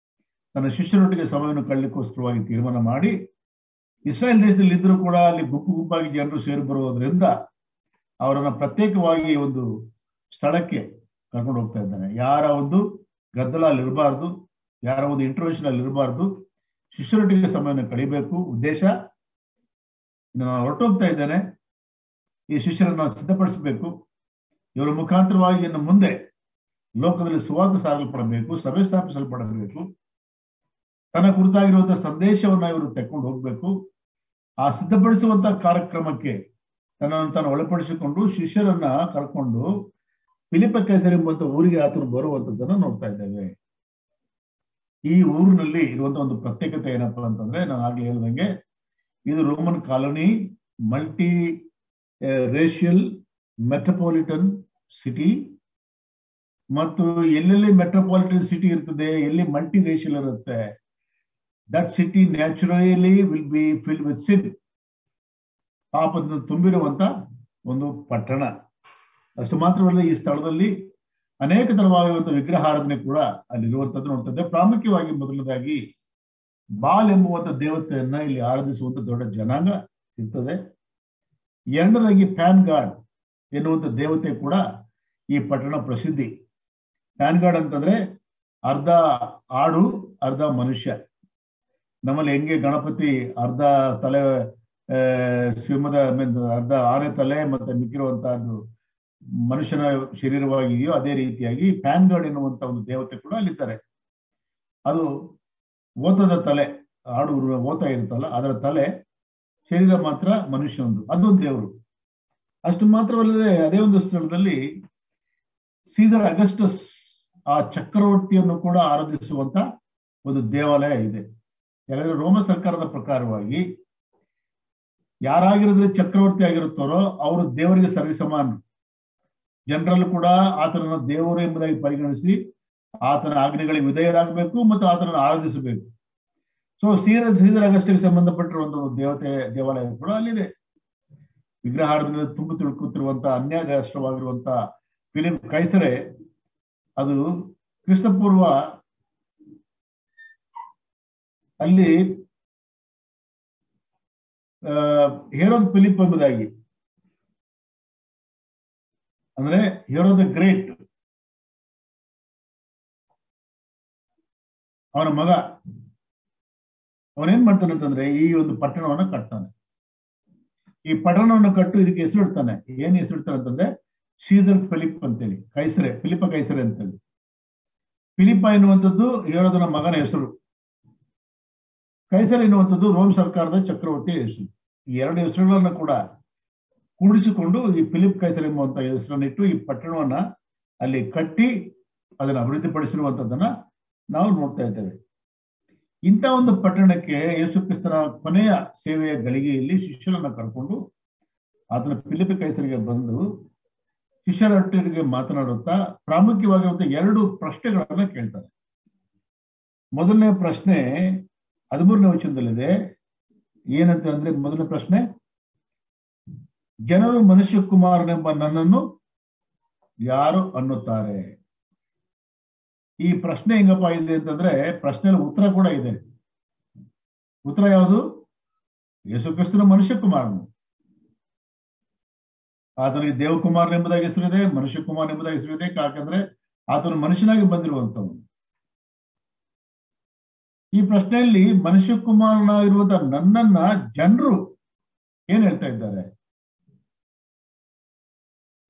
ತನ್ನ ಶಿಷ್ಯರೊಟ್ಟಿಗೆ ಸಮಯವನ್ನು ಕಳಲಿಕ್ಕೋಸ್ಕರವಾಗಿ ತೀರ್ಮಾನ ಮಾಡಿ, ಇಸ್ರಾಯೇಲ್ ದೇಶದಲ್ಲಿ ಇದ್ರೂ ಕೂಡ ಅಲ್ಲಿ ಗುಂಪು ಗುಂಪಾಗಿ ಜನರು ಸೇರಿ ಬರುವುದರಿಂದ ಅವರನ್ನ ಪ್ರತ್ಯೇಕವಾಗಿ ಒಂದು ಸ್ಥಳಕ್ಕೆ ಕರ್ಕೊಂಡು ಹೋಗ್ತಾ ಇದ್ದಾನೆ. ಯಾರ ಒಂದು ಗದ್ದಲ ಅಲ್ಲಿ ಇರಬಾರ್ದು, ಯಾರ ಒಂದು ಇಂಟರ್ವೆನ್ಷನ್ ಅಲ್ಲಿ ಇರಬಾರ್ದು, ಶಿಷ್ಯರೊಟ್ಟಿಗೆ ಸಮಯವನ್ನು ಕಳಿಬೇಕು. ಉದ್ದೇಶ, ನಾನು ಹೊರಟೋಗ್ತಾ ಇದ್ದೇನೆ, ಈ ಶಿಷ್ಯರನ್ನು ಸಿದ್ಧಪಡಿಸಬೇಕು, ಇವರ ಮುಖಾಂತರವಾಗಿ ಇನ್ನು ಮುಂದೆ ಲೋಕದಲ್ಲಿ ಸುವಾರ್ತೆ ಸಾರಲ್ಪಡಬೇಕು, ಸಭೆ ಸ್ಥಾಪಿಸಲ್ಪಡಬೇಕು, ತನ್ನ ಕುರಿತಾಗಿರುವಂತಹ ಸಂದೇಶವನ್ನ ಇವರು ತೆಕ್ಕೊಂಡು ಹೋಗ್ಬೇಕು. ಆ ಸಿದ್ಧಪಡಿಸುವಂತಹ ಕಾರ್ಯಕ್ರಮಕ್ಕೆ ತನ್ನನ್ನು ತಾನು ಒಳಪಡಿಸಿಕೊಂಡು ಶಿಷ್ಯರನ್ನ ಕರ್ಕೊಂಡು ಫಿಲಿಪ್ಪ ಕೈಸರ್ ಎಂಬಂತ ಊರಿಗೆ ಆತನು ಬರುವಂತದ್ದನ್ನ ನೋಡ್ತಾ ಇದ್ದೇವೆ. ಈ ಊರಿನಲ್ಲಿ ಇರುವಂತಹ ಒಂದು ಪ್ರತ್ಯೇಕತೆ ಏನಪ್ಪಾ ಅಂತಂದ್ರೆ, ನಾನು ಆಗ್ಲೇ ಹೇಳ್ದಂಗೆ ಇದು Roman colony, multi racial metropolitan city. ಮತ್ತು ಎಲ್ಲೆಲ್ಲಿ ಮೆಟ್ರೋಪಾಲಿಟನ್ ಸಿಟಿ ಇರ್ತದೆ, ಎಲ್ಲಿ ಮಲ್ಟಿ ರೇಷಿಯಲ್ ಇರುತ್ತೆ, that city naturally will be filled with sin. ಪಾಪದಿಂದ ತುಂಬಿರುವಂತ ಒಂದು ಪಟ್ಟಣ. ಅಷ್ಟು ಮಾತ್ರವಲ್ಲ, ಈ ಸ್ಥಳದಲ್ಲಿ ಅನೇಕ ತರವಾಗಿರುವಂತಹ ವಿಗ್ರಹಾರಾಧನೆ ಕೂಡ ಅಲ್ಲಿರುವಂತದ್ದು ನೋಡ್ತದೆ. ಪ್ರಾಮುಖ್ಯವಾಗಿ ಮೊದಲನೇದಾಗಿ ಬಾಲ್ ಎಂಬುವಂತ ದೇವತೆಯನ್ನ ಇಲ್ಲಿ ಆರಾಧಿಸುವಂತ ದೊಡ್ಡ ಜನಾಂಗ ಇರ್ತದೆ. ಎರಡನೇದಾಗಿ ಪ್ಯಾನ್ ಗಾಡ್ ಎನ್ನುವಂತ ದೇವತೆ ಕೂಡ ಈ ಪಟ್ಟಣ ಪ್ರಸಿದ್ಧಿ. ಪ್ಯಾನ್ ಗಾಡ್ ಅಂತಂದ್ರೆ ಅರ್ಧ ಆಡು ಅರ್ಧ ಮನುಷ್ಯ. ನಮ್ಮಲ್ಲಿ ಹೆಂಗೆ ಗಣಪತಿ ಅರ್ಧ ತಲೆ ಸಿಂಹದ ಅರ್ಧ ಆನೆ ತಲೆ ಮತ್ತೆ ಮಿಕ್ಕಿರುವಂತಹದ್ದು ಮನುಷ್ಯನ ಶರೀರವಾಗಿದೆಯೋ, ಅದೇ ರೀತಿಯಾಗಿ ಪ್ಯಾನ್ ಗಾಡ್ ಎನ್ನುವಂತ ಒಂದು ದೇವತೆ ಕೂಡ ಅಲ್ಲಿದ್ದಾರೆ. ಅದು ಓತದ ತಲೆ, ಆಡು ಓತ ಇರುತ್ತಲ್ಲ ಅದರ ತಲೆ, ಶರೀರ ಮಾತ್ರ ಮನುಷ್ಯನೊಂದು, ಅದೊಂದು ದೇವರು. ಅಷ್ಟು ಮಾತ್ರವಲ್ಲದೆ ಅದೇ ಒಂದು ಸ್ಥಳದಲ್ಲಿ ಸೀಸರ್ ಅಗಸ್ಟಸ್ ಆ ಚಕ್ರವರ್ತಿಯನ್ನು ಕೂಡ ಆರಾಧಿಸುವಂತ ಒಂದು ದೇವಾಲಯ ಇದೆ. ಯಾಕಂದ್ರೆ ರೋಮ ಸರ್ಕಾರದ ಪ್ರಕಾರವಾಗಿ ಯಾರಾಗಿರೋದ್ರೆ ಚಕ್ರವರ್ತಿ ಆಗಿರುತ್ತಾರೋ ಅವರು ದೇವರಿಗೆ ಸರಿಸಮಾನ. ಜನರಲ್ಲೂ ಕೂಡ ಆತನನ್ನು ದೇವರು ಎಂಬುದಾಗಿ ಪರಿಗಣಿಸಿ ಆತನ ಆಜ್ಞೆಗಳಿಗೆ ವಿಧೇಯರಾಗಬೇಕು ಮತ್ತು ಆತನನ್ನು ಆರಾಧಿಸಬೇಕು. ಸೊ ಸೀಸರ್ ಅಗಸ್ಟಿಗೆ ಸಂಬಂಧಪಟ್ಟಿರುವಂತಹ ದೇವಾಲಯ ಕೂಡ ಅಲ್ಲಿದೆ. ವಿಗ್ರಹಾರಾಧನೆ ತುಂಬಿ ತುಳುಕುತ್ತಿರುವಂತಹ ಅನ್ಯಾಯರಾಷ್ಟ್ರವಾಗಿರುವಂತಹ ಫಿಲಿಪ್ ಕೈಸರೆ, ಅದು ಕ್ರಿಸ್ತಪೂರ್ವ ಅಲ್ಲಿ ಹೇರೋದ್ ಫಿಲಿಪ್ ಎಂಬುದಾಗಿ, ಅಂದ್ರೆ ಹೇರೋದ್ ಗ್ರೇಟ್, ಅವನ ಮಗ, ಅವನೇನ್ ಮಾಡ್ತಾನೆ ಅಂತಂದ್ರೆ ಈ ಒಂದು ಪಟ್ಟಣವನ್ನ ಕಟ್ತಾನೆ. ಈ ಪಟ್ಟಣವನ್ನು ಕಟ್ಟು ಇದಕ್ಕೆ ಹೆಸರಿಡ್ತಾನೆ. ಏನ್ ಹೆಸರಿಡ್ತಾನೆ ಅಂತಂದ್ರೆ ಸೀಸರ್ ಫಿಲಿಪ್ ಅಂತೇಳಿ, ಕೈಸರೆ, ಫಿಲಿಪ ಕೈಸರೆ ಅಂತೇಳಿ. ಫಿಲಿಪ ಎನ್ನುವಂಥದ್ದು ಹೇರೋದನ ಮಗನ ಹೆಸರು, ಕೈಸರ್ ಎನ್ನುವಂಥದ್ದು ರೋಮ್ ಸರ್ಕಾರದ ಚಕ್ರವರ್ತಿಯ ಹೆಸರು. ಈ ಎರಡು ಹೆಸರುಗಳನ್ನ ಕೂಡ ಕೂಡಿಸಿಕೊಂಡು ಈ ಫಿಲಿಪ್ ಕೈಸರ್ ಎಂಬುವಂತ ಹೆಸರನ್ನಿಟ್ಟು ಈ ಪಟ್ಟಣವನ್ನ ಅಲ್ಲಿ ಕಟ್ಟಿ ಅದನ್ನ ಅಭಿವೃದ್ಧಿಪಡಿಸಿರುವಂತದ್ದನ್ನ ನಾವು ನೋಡ್ತಾ ಇದ್ದೇವೆ. ಇಂಥ ಒಂದು ಪಟ್ಟಣಕ್ಕೆ ಯೇಸು ಕ್ರಿಸ್ತನ ಕೊನೆಯ ಸೇವೆಯ ಗಳಿಗೆಯಲ್ಲಿ ಶಿಷ್ಯರನ್ನ ಕರ್ಕೊಂಡು ಆತನ ಫಿಲಿಪ್ ಕೈಸರಿಗೆ ಬಂದು ಶಿಷ್ಯರೊಟ್ಟಿಗೆ ಮಾತನಾಡುತ್ತಾ ಪ್ರಾಮುಖ್ಯವಾಗಿರುವಂತ ಎರಡು ಪ್ರಶ್ನೆಗಳನ್ನ ಕೇಳ್ತಾರೆ. ಮೊದಲನೇ ಪ್ರಶ್ನೆ 13ನೇ ವಚನದಲ್ಲಿದೆ. ಏನಂತ ಅಂದ್ರೆ, ಮೊದಲನೇ ಪ್ರಶ್ನೆ, ಜನರು ಮನುಷ್ಯ ಕುಮಾರನೆಂಬ ನನ್ನನ್ನು ಯಾರು ಅನ್ನುತ್ತಾರೆ? ಈ ಪ್ರಶ್ನೆ ಹೆಂಗಪ್ಪ ಇದೆ ಅಂತಂದ್ರೆ ಪ್ರಶ್ನೆಯಲ್ಲಿ ಉತ್ತರ ಕೂಡ ಇದೆ. ಉತ್ತರ ಯಾವುದು? ಯೇಸು ಕ್ರಿಸ್ತನ ಮನುಷ್ಯ ಕುಮಾರನು. ಆತನಿಗೆ ದೇವಕುಮಾರನ್ ಎಂಬುದಾಗಿ ಹೆಸರಿದೆ, ಮನುಷ್ಯ ಕುಮಾರ್ ಎಂಬುದಾಗಿ ಹೆಸರಿದೆ. ಯಾಕಂದ್ರೆ ಆತನು ಮನುಷ್ಯನಾಗಿ ಬಂದಿರುವಂತವನು. ಈ ಪ್ರಶ್ನೆಯಲ್ಲಿ ಮನುಷ್ಯ ಕುಮಾರನಾಗಿರುವಂತ ನನ್ನನ್ನ ಜನರು ಏನ್ ಹೇಳ್ತಾ ಇದ್ದಾರೆ?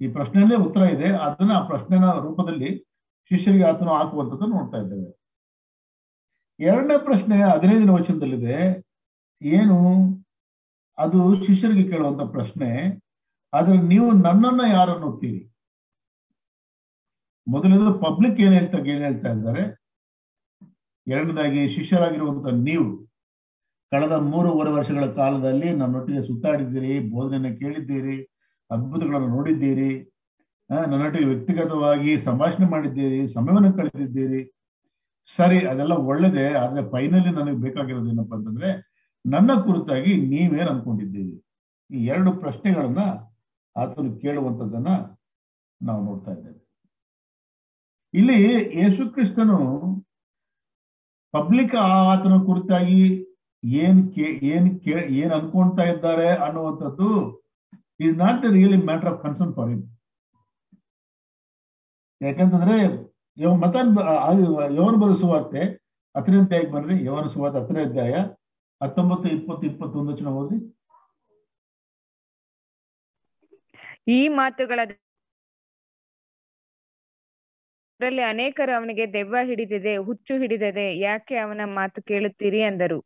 ಈ ಪ್ರಶ್ನೆಯಲ್ಲೇ ಉತ್ತರ ಇದೆ. ಅದನ್ನ ಆ ಪ್ರಶ್ನೆನ ರೂಪದಲ್ಲಿ ಶಿಷ್ಯರಿಗೆ ಆತನು ಹಾಕುವಂಥದ್ದು ನೋಡ್ತಾ ಇದ್ದೇವೆ. ಎರಡನೇ ಪ್ರಶ್ನೆ 15ನೇ ವಚನದಲ್ಲಿದೆ. ಏನು ಅದು? ಶಿಷ್ಯರಿಗೆ ಕೇಳುವಂತ ಪ್ರಶ್ನೆ. ಆದ್ರೆ ನೀವು ನನ್ನನ್ನ ಯಾರು ಅನ್ನುತ್ತೀರಿ? ಮೊದಲನೇದು ಪಬ್ಲಿಕ್ ಏನ್ ಹೇಳ್ತಾ ಇದ್ದಾರೆ. ಎರಡನೇದಾಗಿ ಶಿಷ್ಯರಾಗಿರುವಂತ ನೀವು ಕಳೆದ 3.5 ವರ್ಷಗಳ ಕಾಲದಲ್ಲಿ ನನ್ನೊಟ್ಟಿಗೆ ಸುತ್ತಾಡಿದ್ದೀರಿ, ಬೋಧನೆಯನ್ನು ಕೇಳಿದ್ದೀರಿ, ಅದ್ಭುತಗಳನ್ನು ನೋಡಿದ್ದೀರಿ, ನನ್ನೊಟ್ಟಿಗೆ ವ್ಯಕ್ತಿಗತವಾಗಿ ಸಂಭಾಷಣೆ ಮಾಡಿದ್ದೀರಿ, ಸಮಯವನ್ನು ಕಳೆದಿದ್ದೀರಿ. ಸರಿ, ಅದೆಲ್ಲ ಒಳ್ಳೇದೇ. ಆದ್ರೆ ಫೈನಲಿ ನನಗೆ ಬೇಕಾಗಿರೋದು ಏನಪ್ಪಾ ಅಂತಂದ್ರೆ ನನ್ನ ಕುರಿತಾಗಿ ನೀವೇನ್ ಅನ್ಕೊಂಡಿದ್ದೀರಿ. ಈ 2 ಪ್ರಶ್ನೆಗಳನ್ನ ಆತನು ಕೇಳುವಂಥದ್ದನ್ನ ನಾವು ನೋಡ್ತಾ ಇದ್ದೇವೆ. ಇಲ್ಲಿ ಯೇಸು ಕ್ರಿಸ್ತನು ಪಬ್ಲಿಕ್ ಆತನ ಕುರಿತಾಗಿ ಏನ್ ಅನ್ಕೊಂತಾ ಇದ್ದಾರೆ ಅನ್ನುವಂಥದ್ದು is not the really matter of concern for him. ಯಾಕಂತಂದ್ರೆ ಯವನ ಬರೆದ ಸುವಾರ್ತೆ 10ನೇ ಅಧ್ಯಾಯಕ್ಕೆ ಬರ್ರಿ. ಯವನ ಸುವಾರ್ತೆ 10ನೇ ಅಧ್ಯಾಯ 19, 20, 21 ಓದಿ. ಈ ಮಾತುಗಳ ಅನೇಕರು ಅವನಿಗೆ ದೆವ್ವ ಹಿಡಿದಿದೆ, ಹುಚ್ಚು ಹಿಡಿದಿದೆ, ಯಾಕೆ ಅವನ ಮಾತು ಕೇಳುತ್ತೀರಿ ಅಂದರು.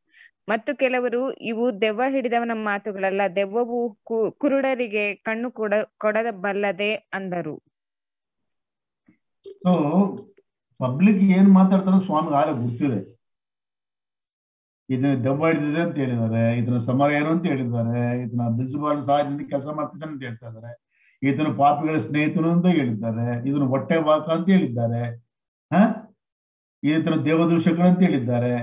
ಮತ್ತು ಕೆಲವರು, ಇವು ದೆವ್ವ ಹಿಡಿದವನ ಮಾತುಗಳಲ್ಲ, ದೆವ್ವವು ಕುರುಡರಿಗೆ ಕಣ್ಣು ಕೊಡಬಲ್ಲದೆ ಅಂದರು. ಸೊ ಪಬ್ಲಿಕ್ ಏನ್ ಮಾತಾಡ್ತಾರೋ ಸ್ವಾಮಿಗೆ ಆಗ ಗೊತ್ತಿದೆ. ಇದನ್ನ ದೆವ್ವ ಹಿಡಿದಿದೆ ಅಂತ ಹೇಳಿದ್ದಾರೆ, ಇದನ್ನ ಸಮರ ಏನು ಅಂತ ಹೇಳಿದ್ದಾರೆ, ಇದನ್ನ ಬಿಲ್ಜಬಾಲ್ ಸಹಾಯದಿಂದ ಕೆಲಸ ಮಾಡ್ತಿದ್ದಾನೆ ಅಂತ ಹೇಳ್ತಾ ಇದ್ದಾರೆ, ಇದನ್ನು ಪಾಪಿಗಳ ಸ್ನೇಹಿತನು ಅಂತ ಹೇಳಿದ್ದಾರೆ, ಇದನ್ನು ಹೊಟ್ಟೆ ವಾಕ ಅಂತ ಹೇಳಿದ್ದಾರೆ, ಇದನ್ನು ದೇವದೂಷಕರು ಅಂತ ಹೇಳಿದ್ದಾರೆ,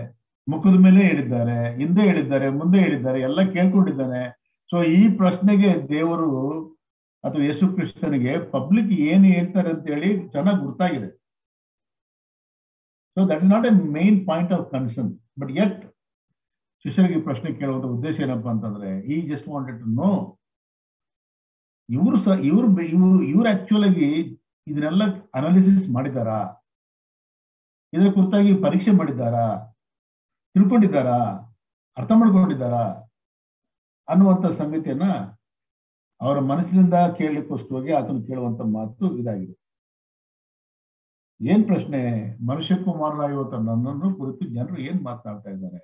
ಮುಖದ ಮೇಲೆ ಹೇಳಿದ್ದಾರೆ, ಹಿಂದೆ ಹೇಳಿದ್ದಾರೆ, ಮುಂದೆ ಹೇಳಿದ್ದಾರೆ, ಎಲ್ಲ ಕೇಳ್ಕೊಂಡಿದ್ದಾನೆ. ಸೊ ಈ ಪ್ರಶ್ನೆಗೆ ದೇವರು ಅಥವಾ ಯೇಸು ಕ್ರಿಸ್ತನಿಗೆ ಪಬ್ಲಿಕ್ ಏನು ಹೇಳ್ತಾರೆ ಅಂತ ಹೇಳಿ ಚೆನ್ನಾಗಿ ಗೊತ್ತಾಗಿದೆ. So that is not A main point of concern. But yet ಶಿಷ್ಯರಿಗೆ ಪ್ರಶ್ನೆ ಕೇಳುವಂತ ಉದ್ದೇಶ ಏನಪ್ಪಾ ಅಂತಂದ್ರೆ ಈ ಜಸ್ಟ್ ವಾಂಟೆಡ್ ಟು ನೋ ಇವ್ರು ಆಕ್ಚುಲ್ ಆಗಿ ಇದನ್ನೆಲ್ಲ ಅನಾಲಿಸಿಸ್ ಮಾಡಿದಾರಾ, ಇದರ ಕುರಿತಾಗಿ ಪರೀಕ್ಷೆ ಮಾಡಿದ್ದಾರಾ, ತಿಳ್ಕೊಂಡಿದ್ದಾರಾ, ಅರ್ಥ ಮಾಡ್ಕೊಂಡಿದ್ದಾರಾ ಅನ್ನುವಂಥ ಸಂಗತಿಯನ್ನ ಅವರ ಮನಸ್ಸಿನಿಂದ ಕೇಳಲಿಕ್ಕೋಸ್ಕರವಾಗಿ ಆತನು ಕೇಳುವಂತ ಮಾತು ಇದಾಗಿದೆ. ಏನ್ ಪ್ರಶ್ನೆ? ಮನುಷ್ಯ ಕುಮಾರನಾಗಿರುವಂತ ನನ್ನನ್ನು ಕುರಿತು ಜನರು ಏನ್ ಮಾತನಾಡ್ತಾ ಇದ್ದಾರೆ.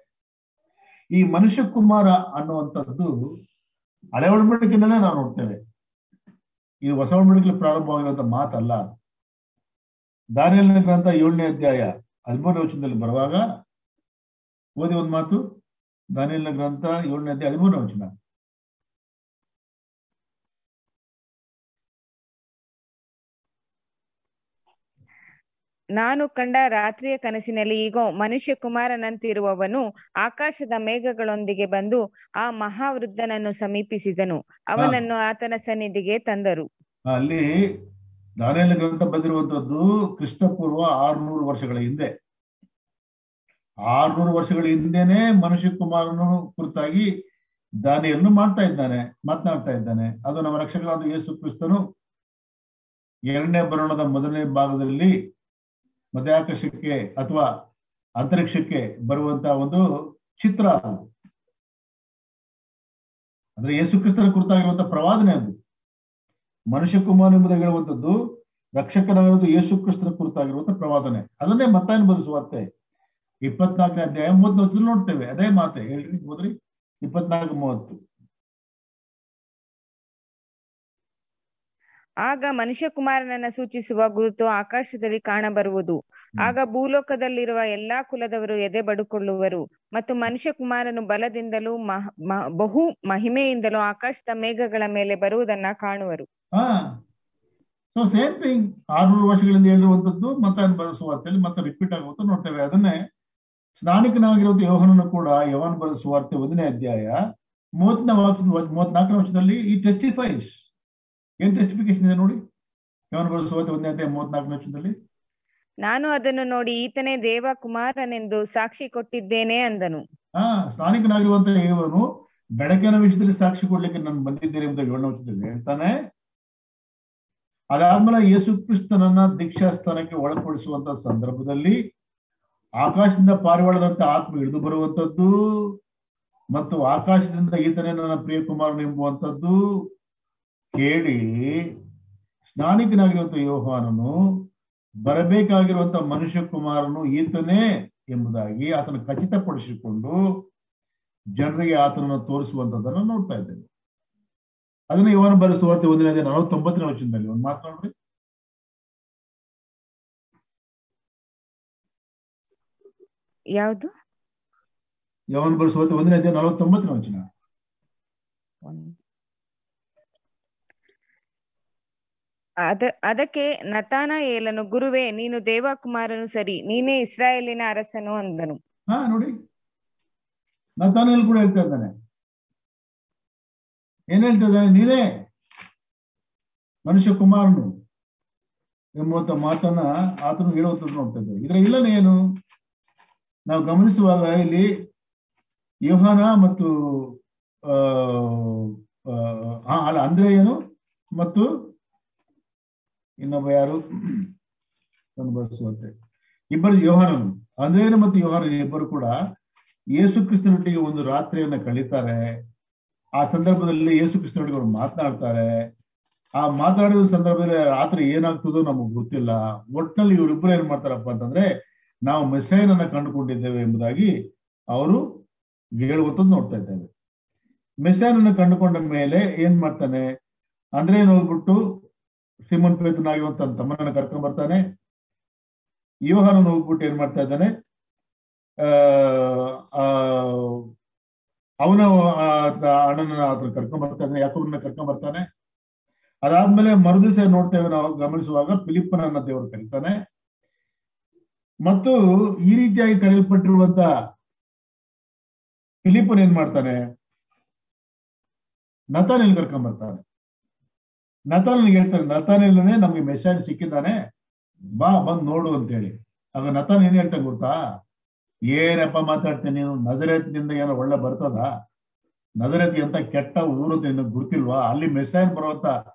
ಈ ಮನುಷ್ಯ ಕುಮಾರ ಅನ್ನುವಂಥದ್ದು ಹಳೆ ಒಡಂಬಡಿಕೆಯಲ್ಲೇ ನಾವು ನೋಡ್ತೇವೆ. ಇದು ಹೊಸ ಒಡಂಬಡಿಕೆಯಲ್ಲಿ ಪ್ರಾರಂಭವಾಗಿರುವಂತ ಮಾತಲ್ಲ. ದಾನಿಯೇಲನ ಗ್ರಂಥ 7ನೇ ಅಧ್ಯಾಯ 13ನೇ ವಚನದಲ್ಲಿ ಬರುವಾಗ ಓದಿ ಒಂದು ಮಾತು. ದಾನಿಯೇಲನ ಗ್ರಂಥ 7ನೇ ಅಧ್ಯಾಯ 13ನೇ ವಚನ. ನಾನು ಕಂಡ ರಾತ್ರಿಯ ಕನಸಿನಲ್ಲಿ ಈಗೋ ಮನುಷ್ಯ ಕುಮಾರನಂತಿರುವವನು ಆಕಾಶದ ಮೇಘಗಳೊಂದಿಗೆ ಬಂದು ಆ ಮಹಾವೃದ್ಧನನ್ನು ಸಮೀಪಿಸಿದನು, ಅವನನ್ನು ಆತನ ಸನ್ನಿಧಿಗೆ ತಂದರು. ಅಲ್ಲಿ ದಾನಿಯೇಲನ ಗ್ರಂಥ ಬಂದಿರುವಂತದ್ದು ಕ್ರಿಸ್ತಪೂರ್ವ 600 ವರ್ಷಗಳ ಹಿಂದೆ. 600 ವರ್ಷಗಳ ಹಿಂದೆನೆ ಮನುಷ್ಯ ಕುಮಾರನ ಕುರಿತಾಗಿ ದಾನಿಯೇಲನು ಮಾತನಾಡ್ತಾ ಇದ್ದಾನೆ. ಅದು ನಮ್ಮ ರಕ್ಷಕರಾದ ಯೇಸು ಕ್ರಿಸ್ತನು 2ನೇ ಬರೋಣದ 1ನೇ ಭಾಗದಲ್ಲಿ ಮಧ್ಯಾಕಾಶಕ್ಕೆ ಅಥವಾ ಅಂತರಿಕ್ಷಕ್ಕೆ ಬರುವಂತ ಒಂದು ಚಿತ್ರ. ಅಂದ್ರೆ ಯೇಸು ಕ್ರಿಸ್ತನ ಕುರಿತಾಗಿರುವಂತ ಪ್ರವಾದನೆ ಅದು. ಮನುಷ್ಯ ಕುಮಾರ ಎಂಬುದಾಗಿ ಹೇಳುವಂಥದ್ದು ರಕ್ಷಕನಾಗಿರುವುದು ಯೇಸು ಕ್ರಿಸ್ತನ ಕುರಿತಾಗಿರುವಂತ ಪ್ರವಾದನೆ. ಅದನ್ನೇ ಮತ್ತಾಯನ ಬರೆದ ಸುವಾರ್ತೆ 24ನೇ ಅಧ್ಯಾಯ 30 ನೋಡ್ತೇವೆ. ಅದೇ ಮಾತೆ ಹೇಳ್ರಿ, ಹೋದ್ರಿ 24:30. ಆಗ ಮನುಷ್ಯ ಕುಮಾರನನ್ನ ಸೂಚಿಸುವ ಗುರುತು ಆಕಾಶದಲ್ಲಿ ಕಾಣಬರುವುದು. ಆಗ ಭೂಲೋಕದಲ್ಲಿರುವ ಎಲ್ಲಾ ಕುಲದವರು ಎದೆ ಬಡುಕೊಳ್ಳುವರು ಮತ್ತು ಮನುಷ್ಯ ಕುಮಾರನು ಬಲದಿಂದಲೂ ಬಹು ಮಹಿಮೆಯಿಂದಲೂ ಆಕಾಶದ ಮೇಘಗಳ ಮೇಲೆ ಬರುವುದನ್ನ ಕಾಣುವರು. ಸೊ ಸೇಮ್ ಥಿಂಗ್ 600 ವರ್ಷಗಳಿಂದ ಹೇಳಿರುವಂತದ್ದು ಮತ್ತಾಯನ ಬರೆದ ಸುವಾರ್ತೆಯಲ್ಲಿ ಮತ್ತೆ ರಿಪೀಟ್ ಆಗುವಂತ ನೋಡ್ತೇವೆ. ಅದನ್ನೇ ಸ್ನಾನಿಕನಾಗಿರುವಂತ ಯೋಹಾನನು ಕೂಡ ಯೋಹಾನ ಬರೆದ ಸುವಾರ್ತೆ 1ನೇ ಅಧ್ಯಾಯ 34ನೇ ವರ್ಷದಲ್ಲಿ ಈ ಟೆಸ್ಟಿಫೈಸ್. ಏನ್ ಟೆಸ್ಟಿಫಿಕೇಶನ್ ಇದೆ ನೋಡಿ. ಯೋಹಾನ ಬರೆದ ಸುವಾರ್ತೆ 1ನೇ ಅಧ್ಯಾಯ 34ನೇ ವರ್ಷದಲ್ಲಿ, ನಾನು ಅದನ್ನು ನೋಡಿ ಈತನೇ ದೇವ ಕುಮಾರನೆಂದು ಸಾಕ್ಷಿ ಕೊಟ್ಟಿದ್ದೇನೆ ಅಂದನು. ಸ್ನಾನಿಕನಾಗಿರುವಂತ ಇವನು ಬೆಳಕಿನ ವಿಷಯದಲ್ಲಿ ಸಾಕ್ಷಿ ಕೊಡ್ಲಿಕ್ಕೆ ನಾನು ಬಂದಿದ್ದೇನೆ ಅಂತ 7ನೇ ವರ್ಷದಲ್ಲಿ ಹೇಳ್ತಾನೆ. ಅದಾದ್ಮೇಲೆ ಯೇಸು ಕ್ರಿಸ್ತನನ್ನ ದೀಕ್ಷಾ ಸ್ಥಾನಕ್ಕೆ ಒಳಪಡಿಸುವಂತ ಸಂದರ್ಭದಲ್ಲಿ ಆಕಾಶದಿಂದ ಪಾರಿವಾಳದಂತ ಆತ್ಮ ಇಳಿದು ಬರುವಂತದ್ದು ಮತ್ತು ಆಕಾಶದಿಂದ ಈತನೇ ನನ್ನ ಪ್ರಿಯ ಕುಮಾರನು ಎಂಬುವಂಥದ್ದು ಕೇಳಿ ಸ್ನಾನಿಕನಾಗಿರುವಂತ ಯೋಹಾನನು ಬರಬೇಕಾಗಿರುವಂತ ಮನುಷ್ಯ ಕುಮಾರನು ಈತನೇ ಎಂಬುದಾಗಿ ಆತನ ಖಚಿತಪಡಿಸಿಕೊಂಡು ಜನರಿಗೆ ಆತನನ್ನು ತೋರಿಸುವಂತದ್ದನ್ನು ನೋಡ್ತಾ ಇದ್ದೇವೆ. ಅದನ್ನ ಯೋಹಾನ ಬರೆದ ಸುವಾರ್ತೆ 1ನೇ ಅಧ್ಯಾಯ 49ನೇ ವಚನದಲ್ಲಿ ಒಂದು ಮಾತನಾಡ್ರಿ. ಯಾವುದು? ಯೋಹಾನ ಬರೆಸುವ 1:49 ವಚನ. ಅದಕ್ಕೆ ನತಾನಯೇಲನು, ಗುರುವೇ, ನೀನು ದೇವಕುಮಾರನು ಸರಿ, ನೀನೇ ಇಸ್ರಾಯೇಲಿನ ಅರಸನು ಅಂದನು. ನೋಡಿ, ನತಾನಯೇಲ್ ಕೂಡ ಹೇಳ್ತಾ ಇದ್ದಾನೆ. ಏನ್ ಹೇಳ್ತಾ ಇದ್ದಾನೆ? ನೀನೇ ಮನುಷ್ಯ ಕುಮಾರನು ಎಂಬುವಂತ ಮಾತನ್ನ ಆತನು ಹೇಳುವಂಥದ್ದು ನೋಡ್ತಾ ಇದ್ದೇವೆ. ಇದರ ಇಲ್ಲನೇ ಏನು ನಾವು ಗಮನಿಸುವಾಗ ಇಲ್ಲಿ ಯೋಹಾನ ಮತ್ತು ಅಂದ್ರೇಯನು ಮತ್ತು ಇನ್ನೊಬ್ಬ ಯಾರು ಬರೆಸುವಂತೆ ಇಬ್ಬರು, ಯೋಹಾನನು, ಅಂದ್ರೇಯನು ಮತ್ತು ಯೋಹಾನನು ಇಬ್ಬರು ಕೂಡ ಯೇಸು ಕ್ರಿಸ್ತನೊಟ್ಟಿಗೆ ಒಂದು ರಾತ್ರಿಯನ್ನ ಕಳೀತಾರೆ. ಆ ಸಂದರ್ಭದಲ್ಲಿ ಯೇಸು ಕ್ರಿಸ್ತನೊಟ್ಟಿಗೆ ಅವರು ಮಾತನಾಡ್ತಾರೆ. ಆ ಮಾತಾಡಿದ ಸಂದರ್ಭದಲ್ಲಿ ರಾತ್ರಿ ಏನಾಗ್ತದೋ ನಮಗ್ ಗೊತ್ತಿಲ್ಲ. ಒಟ್ಟಿನಲ್ಲಿ ಇವರಿಬ್ಬರು ಏನ್ ಮಾಡ್ತಾರಪ್ಪ ಅಂತಂದ್ರೆ, ನಾವು ಮೆಸ್ಸೈಯನನ್ನ ಕಂಡುಕೊಂಡಿದ್ದೇವೆ ಎಂಬುದಾಗಿ ಅವರು ಹೇಳುವಂಥದ್ದು ನೋಡ್ತಾ ಇದ್ದೇವೆ. ಮೆಸ್ಸೈಯನನ್ನ ಕಂಡುಕೊಂಡ ಮೇಲೆ ಏನ್ ಮಾಡ್ತಾನೆ? ಅಂದ್ರೇನು ಹೋಗ್ಬಿಟ್ಟು ಸಿಮೋನ್ ಪೇತ್ರನಾಗಿರುವಂತ ತಮ್ಮನನ್ನ ಕರ್ಕೊಂಡ್ ಬರ್ತಾನೆ. ಯೋಹಾನನ ಹೋಗ್ಬಿಟ್ಟು ಏನ್ ಮಾಡ್ತಾ ಇದ್ದಾನೆ? ಅವನ ಅಣ್ಣನ ಆತನ ಕರ್ಕೊಂಡ್ ಬರ್ತಾನೆ, ಯಾಕೋಬನನ್ನ ಕರ್ಕೊಂಡ್ ಬರ್ತಾನೆ. ಅದಾದ್ಮೇಲೆ ಮರುದಿವಸ ನೋಡ್ತೇವೆ ನಾವು ಗಮನಿಸುವಾಗ ಫಿಲಿಪ್ಪನನ್ನ ದೇವರು ಕರೀತಾನೆ. ಮತ್ತು ಈ ರೀತಿಯಾಗಿ ಕರೆಯಲ್ಪಟ್ಟಿರುವಂತ ಫಿಲಿಪ್ಪನ್ ಏನ್ ಮಾಡ್ತಾನೆ? ನತಾನೇಲ್ ಕರ್ಕೊಂಡ್ ಬರ್ತಾನೆ. ನತಾನೇಲ್ ಹೇಳ್ತಾನೆ, ನತಾನೇಲನೇ ನಮ್ಗೆ ಮೆಸೇಜ್ ಸಿಕ್ಕಿದ್ದಾನೆ, ಬಾ ಬಂದ್ ನೋಡು ಅಂತ ಹೇಳಿ. ಆಗ ನತಾನ್ ಏನ್ ಹೇಳ್ತಾನೆ ಗೊತ್ತಾ? ಏನಪ್ಪ ಮಾತಾಡ್ತೇನೆ ನೀನು? ನಜರೇತಿನಿಂದ ಏನೋ ಒಳ್ಳೆ ಬರ್ತದ? ನಜರೇತಿ ಅಂತ ಕೆಟ್ಟ ಊರು ಅಂತ ನಿನಗೆ ಗುರ್ತಿಲ್ವಾ? ಅಲ್ಲಿ ಮೆಸೇಜ್ ಬರುವಂತ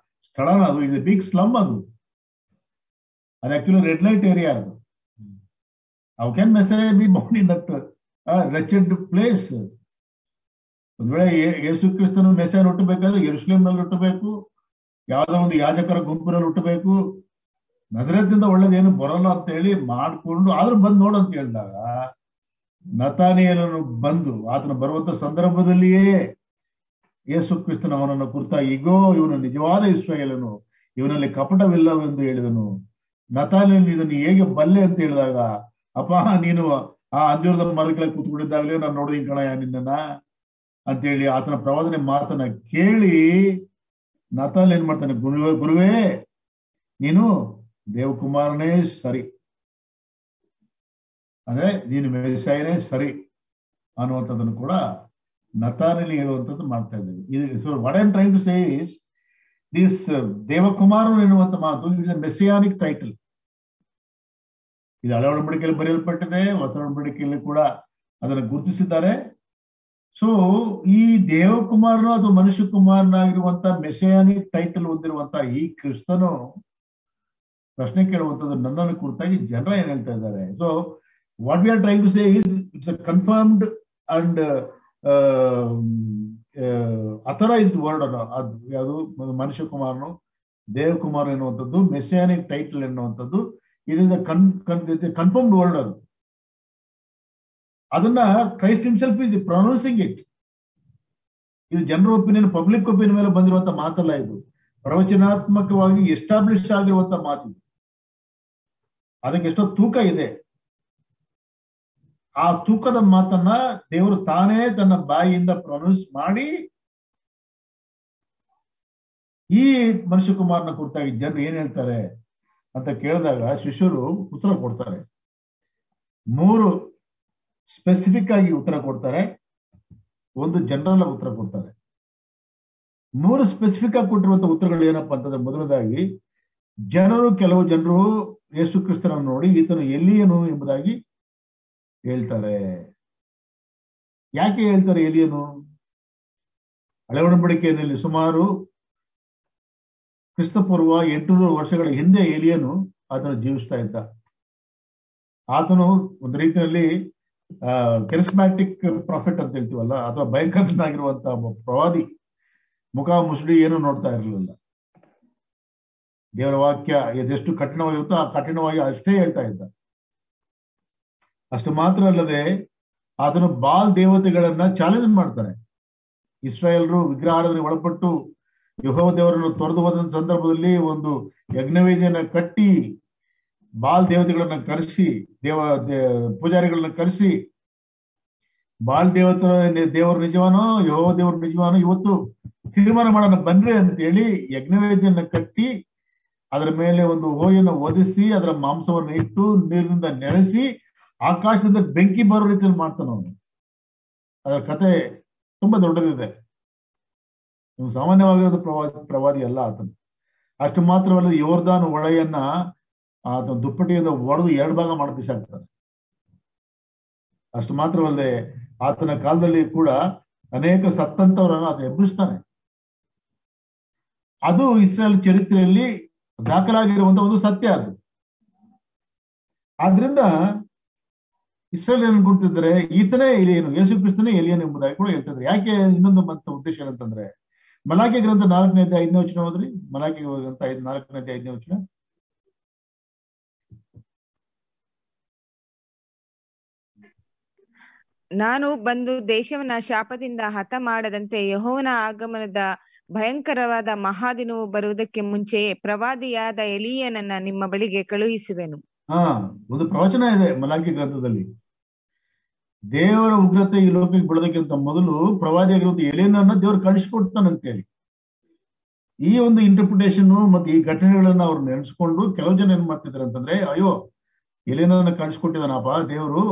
ಸ್ಥಳನ ಅದು. ಇದು ಬಿಗ್ ಸ್ಲಮ್ ಅದು ಆಕ್ಚುಲಿ ರೆಡ್ ಲೈಟ್ ಏರಿಯಾ ಅದು. How can message B bound in that wretched place? ಒಂದ್ ವೇಳೆ ಯೇಸು ಕ್ರಿಸ್ತನ ಮೆಸೇಜ್ ಹುಟ್ಟಬೇಕಾದ್ರೆ ಯೆರೂಸಲೇಮ್ನಲ್ಲಿ ಹುಟ್ಟಬೇಕು, ಯಾವ್ದೋ ಒಂದು ಯಾಜಕರ ಗುಂಪಿನಲ್ಲಿ ಹುಟ್ಟಬೇಕು. ನಜರೇತಿನಿಂದ ಒಳ್ಳೇದೇನು ಬರೋಲ್ಲ ಅಂತ ಹೇಳಿ ಮಾಡ್ಕೊಂಡು ಆದ್ರೂ ಬಂದು ನೋಡು ಅಂತ ಹೇಳಿದಾಗ, ನತಾನಿಯೇಲನು ಬಂದು ಆತನ ಬರುವಂತ ಸಂದರ್ಭದಲ್ಲಿಯೇ ಯೇಸು ಕ್ರಿಸ್ತನ ಅವನನ್ನು ಕುರಿತಾಗಿ, ಈಗೋ ಇವನು ನಿಜವಾದ ಇಸ್ರಾಯೇಲನು, ಇವನಲ್ಲಿ ಕಪಟವಿಲ್ಲವೆಂದು ಹೇಳಿದನು. ನತಾನಿಯೇಲನು ಇದನ್ನು ಹೇಗೆ ಬಲ್ಲೆ ಅಂತ ಹೇಳಿದಾಗ, ಅಪ್ಪ ನೀನು ಆ ಅಂಜೂರದ ಮರದ ಕೆಳಗೆ ಕೂತ್ಕೊಂಡಿದ್ದಾಗಲೇ ನಾನು ನೋಡಿದೀನಿ ಕಣಯ್ಯ ನಿನ್ನನ್ನ ಅಂತೇಳಿ ಆತನ ಪ್ರವಾದನೆ ಮಾತನ್ನ ಕೇಳಿ ನತಾನಿಯೇಲ್ ಏನ್ ಮಾಡ್ತಾನೆ? ಗುರುವೇ, ನೀನು ದೇವಕುಮಾರನೇ ಸರಿ, ಅಂದ್ರೆ ನೀನು ಮೆಸ್ಸೈಯನೇ ಸರಿ ಅನ್ನುವಂಥದ್ದನ್ನು ಕೂಡ ನತಾನಿಯೇಲ್ ಹೇಳುವಂಥದ್ದು ಮಾಡ್ತಾ ಇದ್ದೇವೆ. So what I am trying to say is this ದೇವಕುಮಾರನು ಎನ್ನುವಂತ ಮಾತು ಇಸ್ ಎ ಮೆಸ್ಸಿಯಾನಿಕ್ ಟೈಟಲ್. ಇದು ಹಳೆ ಒಡಂಬಡಿಕೆಯಲ್ಲಿ ಬರೆಯಲ್ಪಟ್ಟಿದೆ, ಹೊಸ ಒಡಂಬಡಿಕೆಯಲ್ಲಿ ಕೂಡ ಅದನ್ನು ಗುರುತಿಸಿದ್ದಾರೆ. ಸೊ ಈ ದೇವಕುಮಾರನು ಅಥವಾ ಮನುಷ್ಯ ಕುಮಾರನಾಗಿರುವಂತ ಮೆಸ್ಸಿಯಾನಿಕ್ ಟೈಟಲ್ ಹೊಂದಿರುವಂತ ಈ ಕ್ರಿಸ್ತನು ಪ್ರಶ್ನೆ ಕೇಳುವಂಥದ್ದು ನನ್ನನ್ನು ಕುರಿತಾಗಿ ಜನರ ಏನ್ ಹೇಳ್ತಾ ಇದ್ದಾರೆ. So what we are trying to say is it's a confirmed and authorized word. ಅದು ಯಾವುದು? ಮನುಷ್ಯ ಕುಮಾರನು, ದೇವಕುಮಾರ್ ಎನ್ನುವಂಥದ್ದು, ಮೆಸ್ಸಿಯಾನಿಕ್ ಟೈಟಲ್ ಎನ್ನುವಂಥದ್ದು, ಇಟ್ ಇಸ್ ಕನ್ಫರ್ಮ್ಡ್ ವರ್ಡ್. ಅದು ಅದನ್ನ Christ himself is pronouncing it. ಇದು ಜನರ ಒಪಿನಿಯನ್, ಪಬ್ಲಿಕ್ ಒಪಿನಿಯನ್ ಮೇಲೆ ಬಂದಿರುವಂತ ಮಾತಲ್ಲ, ಇದು ಪ್ರವಚನಾತ್ಮಕವಾಗಿ ಎಸ್ಟಾಬ್ಲಿಷ್ ಆಗಿರುವಂತ ಮಾತು. ಅದಕ್ಕೆ ಎಷ್ಟೋ ತೂಕ ಇದೆ. ಆ ತೂಕದ ಮಾತನ್ನ ದೇವರು ತಾನೇ ತನ್ನ ಬಾಯಿಯಿಂದ ಪ್ರೊನೌನ್ಸ್ ಮಾಡಿ ಈ ಮನುಷ್ಯ ಕುಮಾರನ ಕುರಿತಾಗಿ ಜನರು ಏನ್ ಹೇಳ್ತಾರೆ ಅಂತ ಕೇಳಿದಾಗ ಶಿಷ್ಯರು ಉತ್ತರ ಕೊಡ್ತಾರೆ. 3 ಸ್ಪೆಸಿಫಿಕ್ ಆಗಿ ಉತ್ತರ ಕೊಡ್ತಾರೆ, 1 ಜನರಲ್ ಉತ್ತರ ಕೊಡ್ತಾರೆ. 3 ಸ್ಪೆಸಿಫಿಕ್ ಆಗಿ ಕೊಟ್ಟಿರುವಂತ ಉತ್ತರಗಳು ಏನಪ್ಪಾ ಅಂತಂದ್ರೆ, ಮೊದಲನೇದಾಗಿ ಕೆಲವು ಜನರು ಯೇಸು ಕ್ರಿಸ್ತನನ್ನು ನೋಡಿ ಈತನು ಎಲೀಯನು ಎಂಬುದಾಗಿ ಹೇಳ್ತಾರೆ. ಯಾಕೆ ಹೇಳ್ತಾರೆ ಎಲೀಯನು? ಹಳೆ ಒಡಂಬಡಿಕೆಯಲ್ಲಿ ಸುಮಾರು ಕ್ರಿಸ್ತಪೂರ್ವ 800 ವರ್ಷಗಳ ಹಿಂದೆ ಎಲೀಯನು ಆತನು ಜೀವಿಸ್ತಾ ಇದ್ದ. ಆತನು ಒಂದು ರೀತಿಯಲ್ಲಿ ಕೆರಿಸ್ಮ್ಯಾಟಿಕ್ ಪ್ರಾಫಿಟ್ ಅಂತ ಹೇಳ್ತೀವಲ್ಲ, ಅಥವಾ ಭಯಂಕರನಾಗಿರುವಂತ ಪ್ರವಾದಿ. ಮುಖ ಮುಸುಡಿ ಏನು ನೋಡ್ತಾ ಇರಲಿಲ್ಲ. ದೇವರ ವಾಕ್ಯ ಎಷ್ಟು ಕಠಿಣವಾಗಿರುತ್ತೋ ಆ ಕಠಿಣವಾಗಿ ಅಷ್ಟೇ ಹೇಳ್ತಾ ಇದ್ದ. ಅಷ್ಟು ಮಾತ್ರ ಅಲ್ಲದೆ ಆತನು ಬಾಲ್ ದೇವತೆಗಳನ್ನ ಚಾಲೆಂಜ್ ಮಾಡ್ತಾನೆ. ಇಸ್ರಾಯೇಲರು ವಿಗ್ರಹಾರಾಧನೆ ಒಳಪಟ್ಟು ಯೆಹೋವ ದೇವರನ್ನು ತೊರೆದು ಹೋದ ಸಂದರ್ಭದಲ್ಲಿ ಒಂದು ಯಜ್ಞವೇದಿಯನ್ನ ಕಟ್ಟಿ ಬಾಲ್ ದೇವತೆಗಳನ್ನ ಕರೆಸಿ ಪೂಜಾರಿಗಳನ್ನ ಕರೆಸಿ ಬಾಲ್ ದೇವರು ನಿಜವಾನೋ ಯೆಹೋವ ದೇವರು ನಿಜವಾನೋ ಇವತ್ತು ತೀರ್ಮಾನ ಮಾಡೋಣ ಬನ್ರಿ ಅಂತೇಳಿ ಯಜ್ಞವೇದಿಯನ್ನ ಕಟ್ಟಿ ಅದರ ಮೇಲೆ ಒಂದು ಹೋಯನ್ನು ಒದಿಸಿ ಅದರ ಮಾಂಸವನ್ನು ಇಟ್ಟು ನೀರಿನಿಂದ ನೆನೆಸಿ ಆಕಾಶದಿಂದ ಬೆಂಕಿ ಬರೋ ರೀತಿಯಲ್ಲಿ ಮಾಡ್ತಾನ ಅವನು. ಅದರ ಕತೆ ತುಂಬಾ ದೊಡ್ಡದಿದೆ. ನೀವು ಸಾಮಾನ್ಯವಾಗಿರೋದು ಪ್ರವಾದಿ ಅಲ್ಲ ಆತನು. ಅಷ್ಟು ಮಾತ್ರವಲ್ಲ, ಯೋರ್ದಾನ್ ಹೊಳೆಯನ್ನ ಆತನ ದುಪ್ಪಟಿಯಿಂದ ಒಡೆದು 2 ಭಾಗ ಮಾಡಿ ಬಿಸಾಕ್ತಾರೆ. ಅಷ್ಟು ಮಾತ್ರವಲ್ಲದೆ ಆತನ ಕಾಲದಲ್ಲಿ ಕೂಡ ಅನೇಕ ಸತ್ತಂತವರನ್ನು ಆತ ಎಬ್ಬಿಸ್ತಾನೆ. ಅದು ಇಸ್ರೇಲ್ ಚರಿತ್ರೆಯಲ್ಲಿ ದಾಖಲಾಗಿರುವಂತಹ ಒಂದು ಸತ್ಯ ಅದು. ಆದ್ರಿಂದ ಇಸ್ರೇಲ್ ಏನ್ ಕೊಡ್ತಿದ್ರೆ ಈತನೇ ಎಲಿಯನು, ಯೇಸು ಕ್ರಿಸ್ತನೇ ಎಲಿಯನು ಎಂಬುದಾಗಿ ಕೂಡ ಹೇಳ್ತಿದ್ರೆ. ಯಾಕೆ ಇನ್ನೊಂದು ಮತ್ತೆ ಉದ್ದೇಶ ಏನಂತಂದ್ರೆ, ಮಲಾಕಿ ಗ್ರಂಥ 4ನೇ ಅಧ್ಯಾಯ 5ನೇ ವಚನ ಹೋದ್ರಿ. ಮಲಾಕಿ ಗ್ರಂಥ 4ನೇ ಅಧ್ಯಾಯ 5ನೇ ವಚನ. ನಾನು ಬಂದು ದೇಶವನ್ನ ಶಾಪದಿಂದ ಹತ ಮಾಡದಂತೆ ಯೆಹೋವನ ಆಗಮನದ ಭಯಂಕರವಾದ ಮಹಾದಿನವು ಬರುವುದಕ್ಕೆ ಮುಂಚೆಯೇ ಪ್ರವಾದಿಯಾದ ಎಲೀಯನನ್ನ ನಿಮ್ಮ ಬಳಿಗೆ ಕಳುಹಿಸುವೆನು. ಒಂದು ಪ್ರವಚನ ಇದೆ ಮಲಾಕಿ ಗ್ರಂಥದಲ್ಲಿ. ದೇವರ ಉಗ್ರತೆ ಈ ಲೋಕಕ್ಕೆ ಬೀಳೋದಕ್ಕಿಂತ ಮೊದಲು ಪ್ರವಾದಿಯಾಗಿರುವಂತ ಎಲೀಯನನ್ನ ದೇವರು ಕಳಿಸ್ಕೊಡ್ತಾನಂತೇಳಿ ಈ ಒಂದು ಇಂಟರ್ಪ್ರಿಟೇಷನ್ ಮತ್ತೆ ಈ ಘಟನೆಗಳನ್ನ ಅವ್ರು ನೆನೆಸ್ಕೊಂಡು ಕೆಲವು ಜನ ಏನ್ ಮಾಡ್ತಿದ್ದಾರೆ ಅಂತಂದ್ರೆ, ಅಯ್ಯೋ ಎಲೀಯನನ್ನ ಕಳಿಸ್ಕೊಟ್ಟಿದ್ದಾನಪ್ಪ ದೇವರು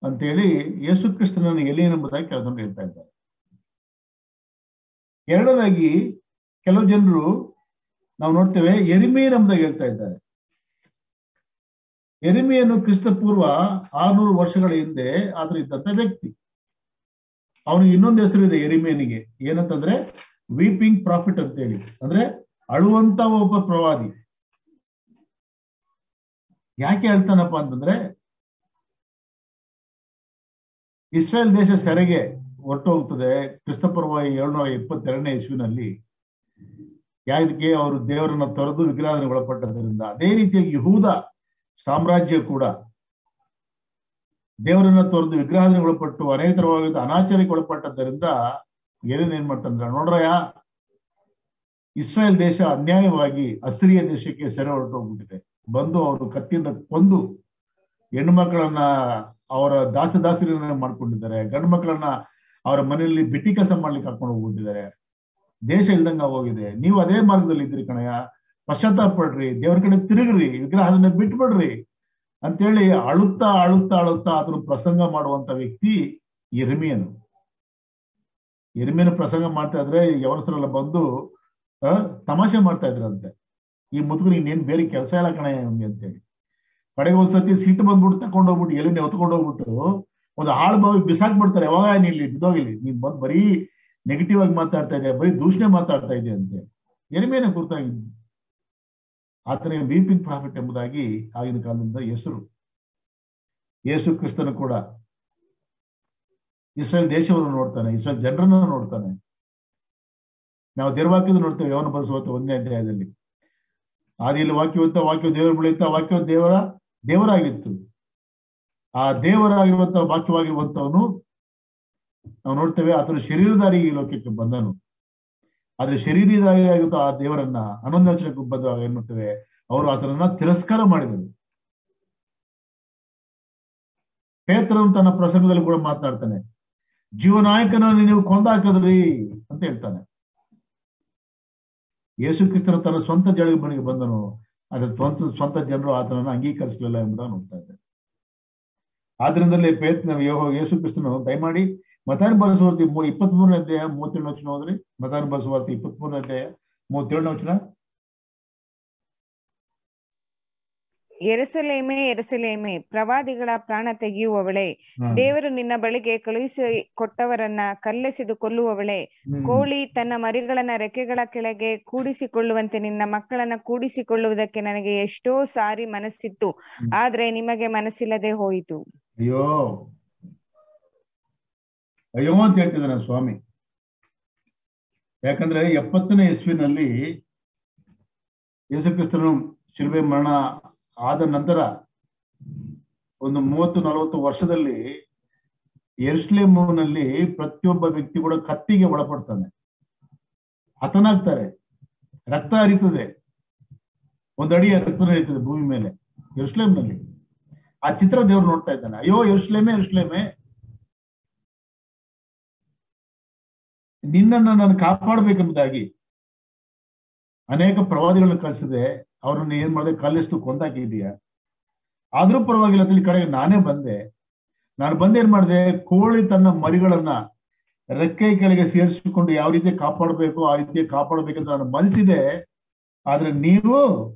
ಅಂತೇಳಿ ಯೇಸು ಕ್ರಿಸ್ತನನ್ನು ಎಲೀಯನ್ ಎಂಬುದಾಗಿ ಕೆಲವು ಜನ ಹೇಳ್ತಾ ಇದ್ದಾರೆ. ಎರಡನೇದಾಗಿ ಕೆಲವು ಜನರು ನಾವು ನೋಡ್ತೇವೆ ಯೆರೆಮೀಯನ ಎಂಬುದಾಗಿ ಹೇಳ್ತಾ ಇದ್ದಾರೆ. ಯೆರೆಮೀಯನು ಕ್ರಿಸ್ತ ಪೂರ್ವ 600 ವರ್ಷಗಳ ಹಿಂದೆ ಆದ್ರೆ ಇದ್ದಂತ ವ್ಯಕ್ತಿ. ಅವನಿಗೆ ಇನ್ನೊಂದು ಹೆಸರು ಇದೆ ಯೆರೆಮೀಯನಿಗೆ, ಏನಂತಂದ್ರೆ ವೀಪಿಂಗ್ ಪ್ರಾಫಿಟ್ ಅಂತೇಳಿ, ಅಂದ್ರೆ ಅಳುವಂತ ಒಬ್ಬ ಪ್ರವಾದಿ. ಯಾಕೆ ಹೇಳ್ತಾನಪ್ಪ ಅಂತಂದ್ರೆ, ಇಸ್ರೇಲ್ ದೇಶ ಸೆರೆಗೆ ಹೊರಟು ಹೋಗ್ತದೆ ಕ್ರಿಸ್ತಪೂರ್ವ 722ನೇ ಇಸ್ವಿನಲ್ಲಿ. ಯಾಕೆ ಅವರು ದೇವರನ್ನ ತೊರೆದು ವಿಗ್ರಹಕ್ಕೆ ಒಳಪಟ್ಟದ್ರಿಂದ. ಅದೇ ರೀತಿಯಾಗಿ ಯಹೂದ ಸಾಮ್ರಾಜ್ಯ ಕೂಡ ದೇವರನ್ನ ತೊರೆದು ವಿಗ್ರಹಕ್ಕೆ ಒಳಪಟ್ಟು ಅನೇಕರವಾಗಿ ಅನಾಚಾರಕ್ಕೆ ಒಳಪಟ್ಟದ್ದರಿಂದ ಏನೇನ್ ಮಾಡ್ತಂದ್ರ, ನೋಡ್ರಯ್ಯ ಇಸ್ರೇಲ್ ದೇಶ ಅನ್ಯಾಯವಾಗಿ ಅಸಿರಿಯ ದೇಶಕ್ಕೆ ಸೆರೆ ಹೊರಟು ಹೋಗ್ಬಿಟ್ಟಿದೆ. ಬಂದು ಅವರು ಕತ್ತಿಯಿಂದ ಕೊಂದು ಹೆಣ್ಣು ಮಕ್ಕಳನ್ನ ಅವರ ದಾಸರನ್ನ ಮಾಡ್ಕೊಂಡಿದ್ದಾರೆ. ಗಂಡು ಮಕ್ಕಳನ್ನ ಅವರ ಮನೆಯಲ್ಲಿ ಬಿಟ್ಟಿ ಕೆಲಸ ಮಾಡ್ಲಿಕ್ಕೆ ಹಾಕೊಂಡು ಹೋಗ್ಬಿಟ್ಟಿದ್ದಾರೆ. ದೇಶ ಇಲ್ದಂಗ ಹೋಗಿದೆ. ನೀವು ಅದೇ ಮಾರ್ಗದಲ್ಲಿ ಇದ್ರಿ ಕಣಯ್ಯ, ಪಶ್ಚಾತ್ತಾಪ ಪಡ್ರಿ, ದೇವ್ರ ಕಡೆ ತಿರುಗ್ರಿ, ವಿಗ್ರಹದನ್ನ ಬಿಟ್ಬಿಡ್ರಿ ಅಂತೇಳಿ ಅಳುತ್ತಾ ಅಳುತ್ತಾ ಅಳುತ್ತಾ ಅದನ್ನು ಪ್ರಸಂಗ ಮಾಡುವಂತ ವ್ಯಕ್ತಿ ಯೆರೆಮೀಯನು. ಯೆರೆಮೀಯನು ಪ್ರಸಂಗ ಮಾಡ್ತಾ ಇದ್ರೆ ಯವನಸ್ಥರೆಲ್ಲ ಬಂದು ತಮಾಷೆ ಮಾಡ್ತಾ ಇದ್ರಂತೆ, ಈ ಮುದುಕರು ಇನ್ನೇನ್ ಬೇರೆ ಕೆಲಸ ಇಲ್ಲ ಕಣಯ್ಯ ಅಂತೇಳಿ. ಕಡೆಗೆ ಒಂದ್ಸತಿ ಸಿಟ್ಟು ಬಂದ್ಬಿಟ್ಟು ತಗೊಂಡು ಹೋಗ್ಬಿಟ್ಟು ಎಲ್ಲಿನ ಹೊತ್ಕೊಂಡು ಹೋಗ್ಬಿಟ್ಟು ಒಂದು ಹಾಳು ಬಾವಿ ಬಿಸಾಕ್ಬಿಡ್ತಾರೆ. ಯಾವಾಗ ಇಲ್ಲಿ ಬಿದ್ದೋಗಿಲಿ, ನೀನ್ ಬಂದು ಬರೀ ನೆಗೆಟಿವ್ ಆಗಿ ಮಾತಾಡ್ತಾ ಇದೆಯಾ, ಬರೀ ದೂಷಣೆ ಮಾತಾಡ್ತಾ ಇದೆಯಾ ಅಂತ ಯೆರೆಮೀಯನ ಕುರಿತಾಗಿ ಆತನಿಗೆ ವೀಪಿಂಗ್ ಪ್ರಾಫಿಟ್ ಎಂಬುದಾಗಿ ಆಗಿನ ಕಾಲದಿಂದ ಹೆಸರು. ಯೇಸು ಕ್ರಿಸ್ತನು ಕೂಡ ಇಸ್ರೇಲ್ ದೇಶವನ್ನು ನೋಡ್ತಾನೆ, ಇಸ್ರೇಲ್ ಜನರನ್ನ ನೋಡ್ತಾನೆ. ನಾವು ದೇವವಾಕ್ಯದ ನೋಡ್ತೇವೆ ಯವನ ಬರೆಸುವಂತ 1ನೇ ಅಧ್ಯಾಯದಲ್ಲಿ. ಆದಿಯಲ್ಲಿ ವಾಕ್ಯ ದೇವರ ಬೆಳೆಯುತ್ತಾ ವಾಕ್ಯ ದೇವರಾಗಿತ್ತು. ಆ ದೇವರಾಗಿರುವಂತಹ ವಾಕ್ಯವಾಗಿರುವಂತವನು ನಾವು ನೋಡ್ತೇವೆ ಆತನು ಶರೀರಧಾರಿ ಈ ಲೋಕಕ್ಕೆ ಬಂದನು. ಆದ್ರೆ ಶರೀರಧಾರಿಯಾಗಿರುವಂತಹ ಆ ದೇವರನ್ನ 11ನೇ ವಚನಕ್ಕೆ ಬಂದಾಗ ಏನ್ ಮಾಡ್ತೇವೆ, ಅವರು ಆತನನ್ನ ತಿರಸ್ಕಾರ ಮಾಡಿದರು. ಪೇತ್ರನು ತನ್ನ ಪ್ರಸಂಗದಲ್ಲಿ ಕೂಡ ಮಾತನಾಡ್ತಾನೆ, ಜೀವನಾಯಕನನ್ನು ನೀವು ಕೊಂದಾಕದ್ರಿ ಅಂತ ಹೇಳ್ತಾನೆ. ಯೇಸು ಕ್ರಿಸ್ತನು ತನ್ನ ಸ್ವಂತ ಜಳಿಗೆ ಬಂದನು, ಅದ್ರ ಸ್ವಂತ ಜನರು ಆತನನ್ನು ಅಂಗೀಕರಿಸಲಿಲ್ಲ ಎಂಬುದನ್ನು ನೋಡ್ತಾ ಇದ್ದಾರೆ. ಆದ್ರಿಂದಲೇ ಯೇಸು ಕ್ರಿಸ್ತನು ದಯಮಾಡಿ ಮತ್ತಾಯನ ಬರೆಸುವಾರ್ತೆ 23ನೇ ಅಧ್ಯಾಯ 37ನೇ ವಚನ ಹೋದ್ರಿ. ಮತ್ತಾಯನ ಬರೆಸುವಾರ್ತೆ 23ನೇ ಅಧ್ಯಾಯ 37ನೇ ವಚನ. ಯೆರೂಸಲೇಮೇ ಯೆರೂಸಲೇಮೇ, ಪ್ರವಾದಿಗಳ ಪ್ರಾಣ ತೆಗೆಯುವವಳೆ, ದೇವರು ನಿನ್ನ ಬಳಿಗೆ ಕಳುಹಿಸಿ ಕೊಟ್ಟವರನ್ನ ಕಲ್ಲೆಸೆದು ಕೊಲ್ಲುವವಳೆ, ಕೋಳಿ ತನ್ನ ಮರಿಗಳನ್ನ ರೆಕ್ಕೆಗಳ ಕೆಳಗೆ ಕೂಡಿಸಿಕೊಳ್ಳುವಂತೆ ನಿನ್ನ ಮಕ್ಕಳನ್ನ ಕೂಡಿಸಿಕೊಳ್ಳುವುದಕ್ಕೆ ನನಗೆ ಎಷ್ಟೋ ಸಾರಿ ಮನಸ್ಸಿತ್ತು, ಆದ್ರೆ ನಿಮಗೆ ಮನಸ್ಸಿಲ್ಲದೆ ಹೋಯಿತು. ಅಯ್ಯೋ ಅಯ್ಯೋ ಅಂತ ಹೇಳ್ತಿದ್ದಾನೆ ಸ್ವಾಮಿ. ಯಾಕಂದ್ರೆ 70ನೇ ಇಸ್ವಿನಲ್ಲಿ ಯೇಸು ಕ್ರಿಸ್ತನು ಶಿಲುಬೆ ಮರಣ ಆದ ನಂತರ ಒಂದು 30-40 ವರ್ಷದಲ್ಲಿ ಯೆರೂಸಲೇಮಿನಲ್ಲಿ ಪ್ರತಿಯೊಬ್ಬ ವ್ಯಕ್ತಿ ಕೂಡ ಕತ್ತಿಗೆ ಒಳಪಡ್ತಾನೆ, ಹತನಾಗ್ತಾರೆ, ರಕ್ತ ಹರಿತದೆ, 1 ಅಡಿ ರಕ್ತ ಹರಿತದೆ ಭೂಮಿ ಮೇಲೆ. ಯೆರೂಸಲೇಮ್ನಲ್ಲಿ. ಆ ಚಿತ್ರ ದೇವ್ರು ನೋಡ್ತಾ ಇದ್ದಾನೆ. ಅಯ್ಯೋ ಯೆರೂಸಲೇಮೇ ಯೆರೂಸಲೇಮೇ, ನಿನ್ನನ್ನು ನಾನು ಕಾಪಾಡಬೇಕೆಂಬುದಾಗಿ ಅನೇಕ ಪ್ರವಾದಿಗಳನ್ನು ಕಳಿಸಿದೆ, ಅವ್ರನ್ನ ಏನ್ ಮಾಡಿದೆ, ಕಲ್ಲಿಸ್ತು ಕೊಂದಾಕಿದೀಯ. ಆದ್ರೂ ಪರವಾಗಿಲ್ಲ ಈ ಕಡೆಗೆ ನಾನೇ ಬಂದೆ. ನಾನು ಬಂದು ಏನ್ ಮಾಡಿದೆ, ಕೋಳಿ ತನ್ನ ಮರಿಗಳನ್ನ ರೆಕ್ಕೆ ಕೆಳಗೆ ಸೇರಿಸಿಕೊಂಡು ಯಾವ ರೀತಿ ಕಾಪಾಡಬೇಕು ಆ ರೀತಿ ಕಾಪಾಡಬೇಕಂತ ನಾನು ಮನಸ್ಸಿದೆ. ಆದ್ರೆ ನೀವು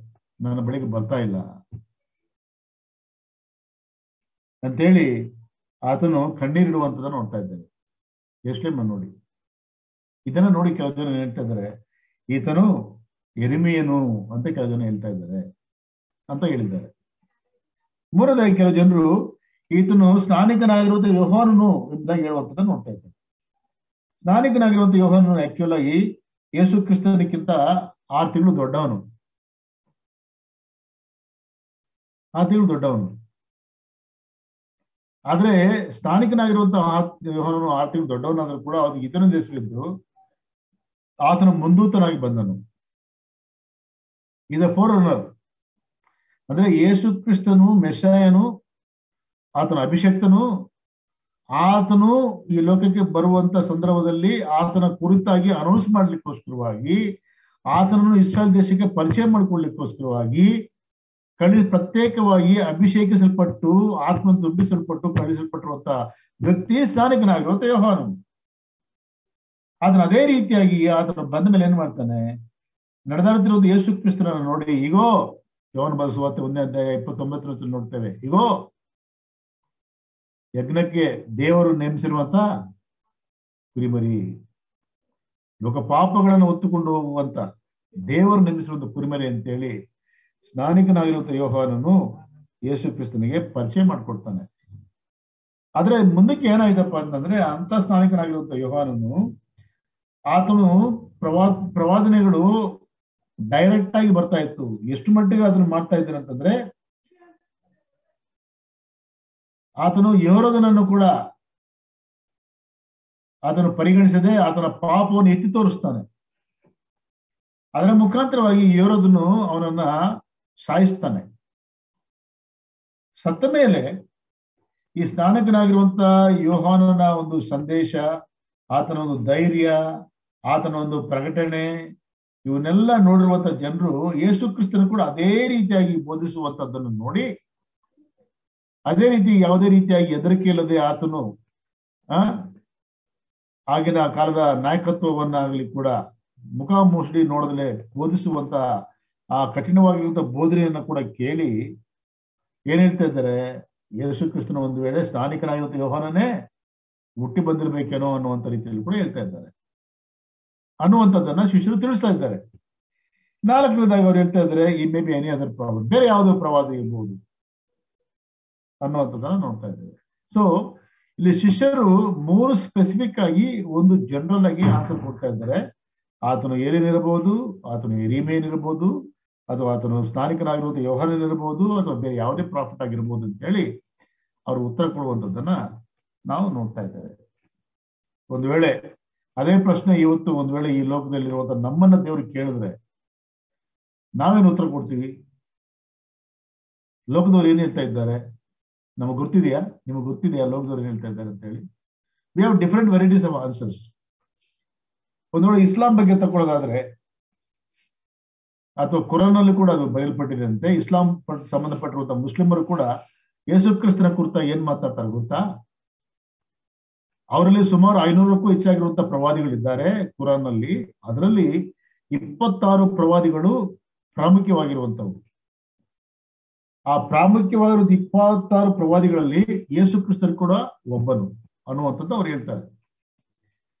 ನನ್ನ ಬಳಿಗೆ ಬರ್ತಾ ಇಲ್ಲ ಅಂತೇಳಿ ಆತನು ಕಣ್ಣೀರಿಡುವಂತದನ್ನು ನೋಡ್ತಾ ಇದ್ದೇವೆ. ಯೆರೂಸಲೇಮನ್ನು ನೋಡಿ, ಇದನ್ನ ನೋಡಿ ಕೆಲವು ಜನ ಹೇಳ್ತಾ ಇದ್ದಾರೆ, ಈತನು ಯೆರೆಮೀಯನು ಅಂತ ಕೆಲವು ಜನ ಹೇಳ್ತಾ ಇದ್ದಾರೆ ಅಂತ ಹೇಳಿದ್ದಾರೆ. ಮೂರನೇದಾಗಿ ಕೆಲವು ಜನರು ಈತನು ಸ್ನಾನಿಕನಾಗಿರುವಂತ ಯೋಹಾನನು ಎಂಬುದಾಗಿ ಹೇಳುವಂಥದ್ದನ್ನು ನೋಡ್ತಾ ಇದ್ದಾರೆ. ಸ್ನಾನಿಕನಾಗಿರುವಂತ ಯೋಹಾನನು ಆಕ್ಚುಲ್ ಆಗಿ ಯೇಸು ಕ್ರಿಸ್ತನಿಗಿಂತ 6 ತಿಂಗಳು ದೊಡ್ಡವನು. 6 ತಿಂಗಳು ದೊಡ್ಡವನು. ಆದ್ರೆ ಸ್ನಾನಿಕನಾಗಿರುವಂತಹ ಯೋಹಾನನು 6 ತಿಂಗಳು ದೊಡ್ಡವನಾದ್ರೂ ಕೂಡ ಅವನಿಗೆ ಇದನ್ನು ಹೆಸರಿದ್ದು ಆತನ ಮುಂದೂತನಾಗಿ ಬಂದನು. ಇದ ಫೋರ್ ರನ್ನರ್ ಅಂದ್ರೆ ಯೇಸು ಕ್ರಿಸ್ತನು ಮೆಸ್ಸಾಯನು, ಆತನ ಅಭಿಷಕ್ತನು, ಆತನು ಈ ಲೋಕಕ್ಕೆ ಬರುವಂತ ಸಂದರ್ಭದಲ್ಲಿ ಆತನ ಕುರಿತಾಗಿ ಅನೌನ್ಸ್ ಮಾಡ್ಲಿಕ್ಕೋಸ್ಕರವಾಗಿ, ಆತನನ್ನು ಇಸ್ರಾಯೇಲ್ ದೇಶಕ್ಕೆ ಪರಿಚಯ ಮಾಡಿಕೊಳ್ಳಿಕ್ಕೋಸ್ಕರವಾಗಿ ಪ್ರತ್ಯೇಕವಾಗಿ ಅಭಿಷೇಕಿಸಲ್ಪಟ್ಟು ಆತ್ಮ ತುಂಬಿಸಲ್ಪಟ್ಟು ಕಳಿಸಲ್ಪಟ್ಟಿರುವಂತ ವ್ಯಕ್ತಿ ಸ್ನಾನಿಕನಾಗಿರುವಂತ ಯೋಹಾನನು. ಆತನ ಅದೇ ರೀತಿಯಾಗಿ ಆತನ ಬಂದ ಮೇಲೆ ಏನ್ ಮಾಡ್ತಾನೆ, ನಡೆದಾಡ್ತಿರೋದು ಯೇಸು ಕ್ರಿಸ್ತನನ್ನು ನೋಡಿ, ಈಗೋ ಯೋಹಾನ ಬರೆದ ಸುವಾರ್ತೆ 1ನೇ ಅಧ್ಯಾಯ 29 ನೋಡ್ತೇವೆ, ಈಗೋ ಯಜ್ಞಕ್ಕೆ ದೇವರು ನೇಮಿಸಿರುವಂತ ಕುರಿಮರಿ, ಲೋಕ ಪಾಪಗಳನ್ನು ಹೊತ್ತುಕೊಂಡು ಹೋಗುವಂತ ದೇವರು ನೇಮಿಸಿರುವಂತ ಕುರಿಮರಿ ಅಂತೇಳಿ ಸ್ನಾನಿಕನಾಗಿರುವಂತ ಯೋಹಾನನು ಯೇಸು ಕ್ರಿಸ್ತನಿಗೆ ಪರಿಚಯ ಮಾಡಿಕೊಡ್ತಾನೆ. ಆದ್ರೆ ಮುಂದಕ್ಕೆ ಏನಾಯ್ತಪ್ಪ ಅಂತಂದ್ರೆ, ಅಂತ ಸ್ನಾನಿಕನಾಗಿರುವಂತ ಯೋಹಾನನು ಆತನು ಪ್ರವಾದನೆಗಳು ಡೈರೆಕ್ಟ್ ಆಗಿ ಬರ್ತಾ ಇತ್ತು. ಎಷ್ಟು ಮಟ್ಟಿಗೆ ಅದನ್ನು ಮಾಡ್ತಾ ಇದ್ದಾನೆ ಅಂತಂದ್ರೆ, ಆತನು ಯೆಹೂದನನ್ನು ಕೂಡ ಆತನು ಪರಿಗಣಿಸದೆ ಆತನ ಪಾಪವನ್ನು ಎತ್ತಿ ತೋರಿಸ್ತಾನೆ. ಅದರ ಮುಖಾಂತರವಾಗಿ ಯೆಹೂದನು ಅವನನ್ನ ಸಾಯಿಸ್ತಾನೆ. ಸತ್ತ ಮೇಲೆ ಈ ಸ್ನಾನಿಕನಾಗಿರುವಂತ ಯೋಹಾನನ ಒಂದು ಸಂದೇಶ, ಆತನ ಒಂದು ಧೈರ್ಯ, ಆತನ ಒಂದು ಪ್ರಕಟಣೆ, ಇವನ್ನೆಲ್ಲ ನೋಡಿರುವಂತ ಜನರು ಯೇಸು ಕ್ರಿಸ್ತನು ಕೂಡ ಅದೇ ರೀತಿಯಾಗಿ ಬೋಧಿಸುವಂತದ್ದನ್ನು ನೋಡಿ, ಅದೇ ರೀತಿ ಯಾವುದೇ ರೀತಿಯಾಗಿ ಹೆದರಿಕೆ ಇಲ್ಲದೆ ಆತನು ಆಗಿನ ಕಾಲದ ನಾಯಕತ್ವವನ್ನಾಗಲಿ ಕೂಡ ಮುಖಾಮುಷ್ಟಿ ನೋಡದಲೆ ಬೋಧಿಸುವಂತ ಆ ಕಠಿಣವಾಗಿರುವಂತ ಬೋಧನೆಯನ್ನ ಕೂಡ ಕೇಳಿ ಏನ್ ಹೇಳ್ತಾ ಇದ್ದಾರೆ, ಯೇಸು ಕ್ರಿಸ್ತನ ಒಂದು ವೇಳೆ ಸ್ನಾನಿಕನಾಗಿರುವಂತ ಯೋಹಾನನೇ ಹುಟ್ಟಿ ಬಂದಿರ್ಬೇಕೇನೋ ಅನ್ನುವಂತ ರೀತಿಯಲ್ಲಿ ಕೂಡ ಹೇಳ್ತಾ ಇದ್ದಾರೆ ಅನ್ನುವಂಥದ್ದನ್ನ ಶಿಷ್ಯರು ತಿಳಿಸ್ತಾ ಇದ್ದಾರೆ. 4ನೇದಾಗಿ ಅವ್ರು ಹೇಳ್ತಾ ಇದ್ದಾರೆ, ಈ may be any other problem, ಬೇರೆ ಯಾವುದೋ ಪ್ರವಾದ ಇರ್ಬೋದು ಅನ್ನುವಂಥದ್ದನ್ನ ನೋಡ್ತಾ ಇದ್ದೇವೆ. ಸೊ ಇಲ್ಲಿ ಶಿಷ್ಯರು 3 ಸ್ಪೆಸಿಫಿಕ್ ಆಗಿ ಒಂದು ಜನರಲ್ ಆಗಿ ಆನ್ಸರ್ ಕೊಡ್ತಾ ಇದ್ದಾರೆ. ಆತನು ಏಲಿಯನಿರಬಹುದು, ಆತನು ಯೆರೆಮೀಯನ್ ಇರಬಹುದು, ಅಥವಾ ಆತನು ಸ್ನಾನಿಕನಾಗಿರುವಂತ ಯೋಹಾನನ್ ಇರಬಹುದು, ಅಥವಾ ಬೇರೆ ಯಾವುದೇ ಪ್ರಾಫಿಟ್ ಆಗಿರ್ಬೋದು ಅಂತ ಹೇಳಿ ಅವರು ಉತ್ತರ ಕೊಡುವಂಥದ್ದನ್ನ ನಾವು ನೋಡ್ತಾ ಇದ್ದೇವೆ. ಒಂದು ವೇಳೆ ಅದೇ ಪ್ರಶ್ನೆ ಇವತ್ತು ಒಂದು ವೇಳೆ ಈ ಲೋಕದಲ್ಲಿರುವಂತ ನಮ್ಮನ್ನ ದೇವ್ರಿಗೆ ಕೇಳಿದ್ರೆ ನಾವೇನು ಉತ್ತರ ಕೊಡ್ತೀವಿ? ಲೋಕದವ್ರು ಏನ್ ಹೇಳ್ತಾ ಇದ್ದಾರೆ ನಮಗೆ ಗೊತ್ತಿದೆಯಾ? ನಿಮಗೆ ಗೊತ್ತಿದೆಯಾ ಲೋಕದವ್ರು ಏನ್ ಹೇಳ್ತಾ ಇದ್ದಾರೆ ಅಂತ ಹೇಳಿ? We have different varieties of answers. ಒಂದು ವೇಳೆ ಇಸ್ಲಾಂ ಬಗ್ಗೆ ತಗೊಳ್ಳೋದಾದ್ರೆ, ಅಥವಾ ಕುರಾನಲ್ಲಿ ಕೂಡ ಅದು ಬರೆಯಲ್ಪಟ್ಟಿದೆ. ಇಸ್ಲಾಂ ಸಂಬಂಧಪಟ್ಟಿರುವಂತಹ ಮುಸ್ಲಿಮರು ಕೂಡ ಯೇಸು ಕ್ರಿಸ್ತನ ಕುರಿತ ಏನ್ ಮಾತಾಡ್ತಾರೆ ಗೊತ್ತಾ? ಅವರಲ್ಲಿ ಸುಮಾರು 500ಕ್ಕೂ ಹೆಚ್ಚಾಗಿರುವಂತಹ ಪ್ರವಾದಿಗಳಿದ್ದಾರೆ ಕುರಾನ್ನಲ್ಲಿ. ಅದರಲ್ಲಿ 26 ಪ್ರವಾದಿಗಳು ಪ್ರಾಮುಖ್ಯವಾಗಿರುವಂತವು. ಆ ಪ್ರಾಮುಖ್ಯವಾಗಿರುವಂತ 26 ಪ್ರವಾದಿಗಳಲ್ಲಿ ಯೇಸು ಕ್ರಿಸ್ತರು ಕೂಡ ಒಬ್ಬನು ಅನ್ನುವಂಥದ್ದು ಅವ್ರು ಹೇಳ್ತಾರೆ.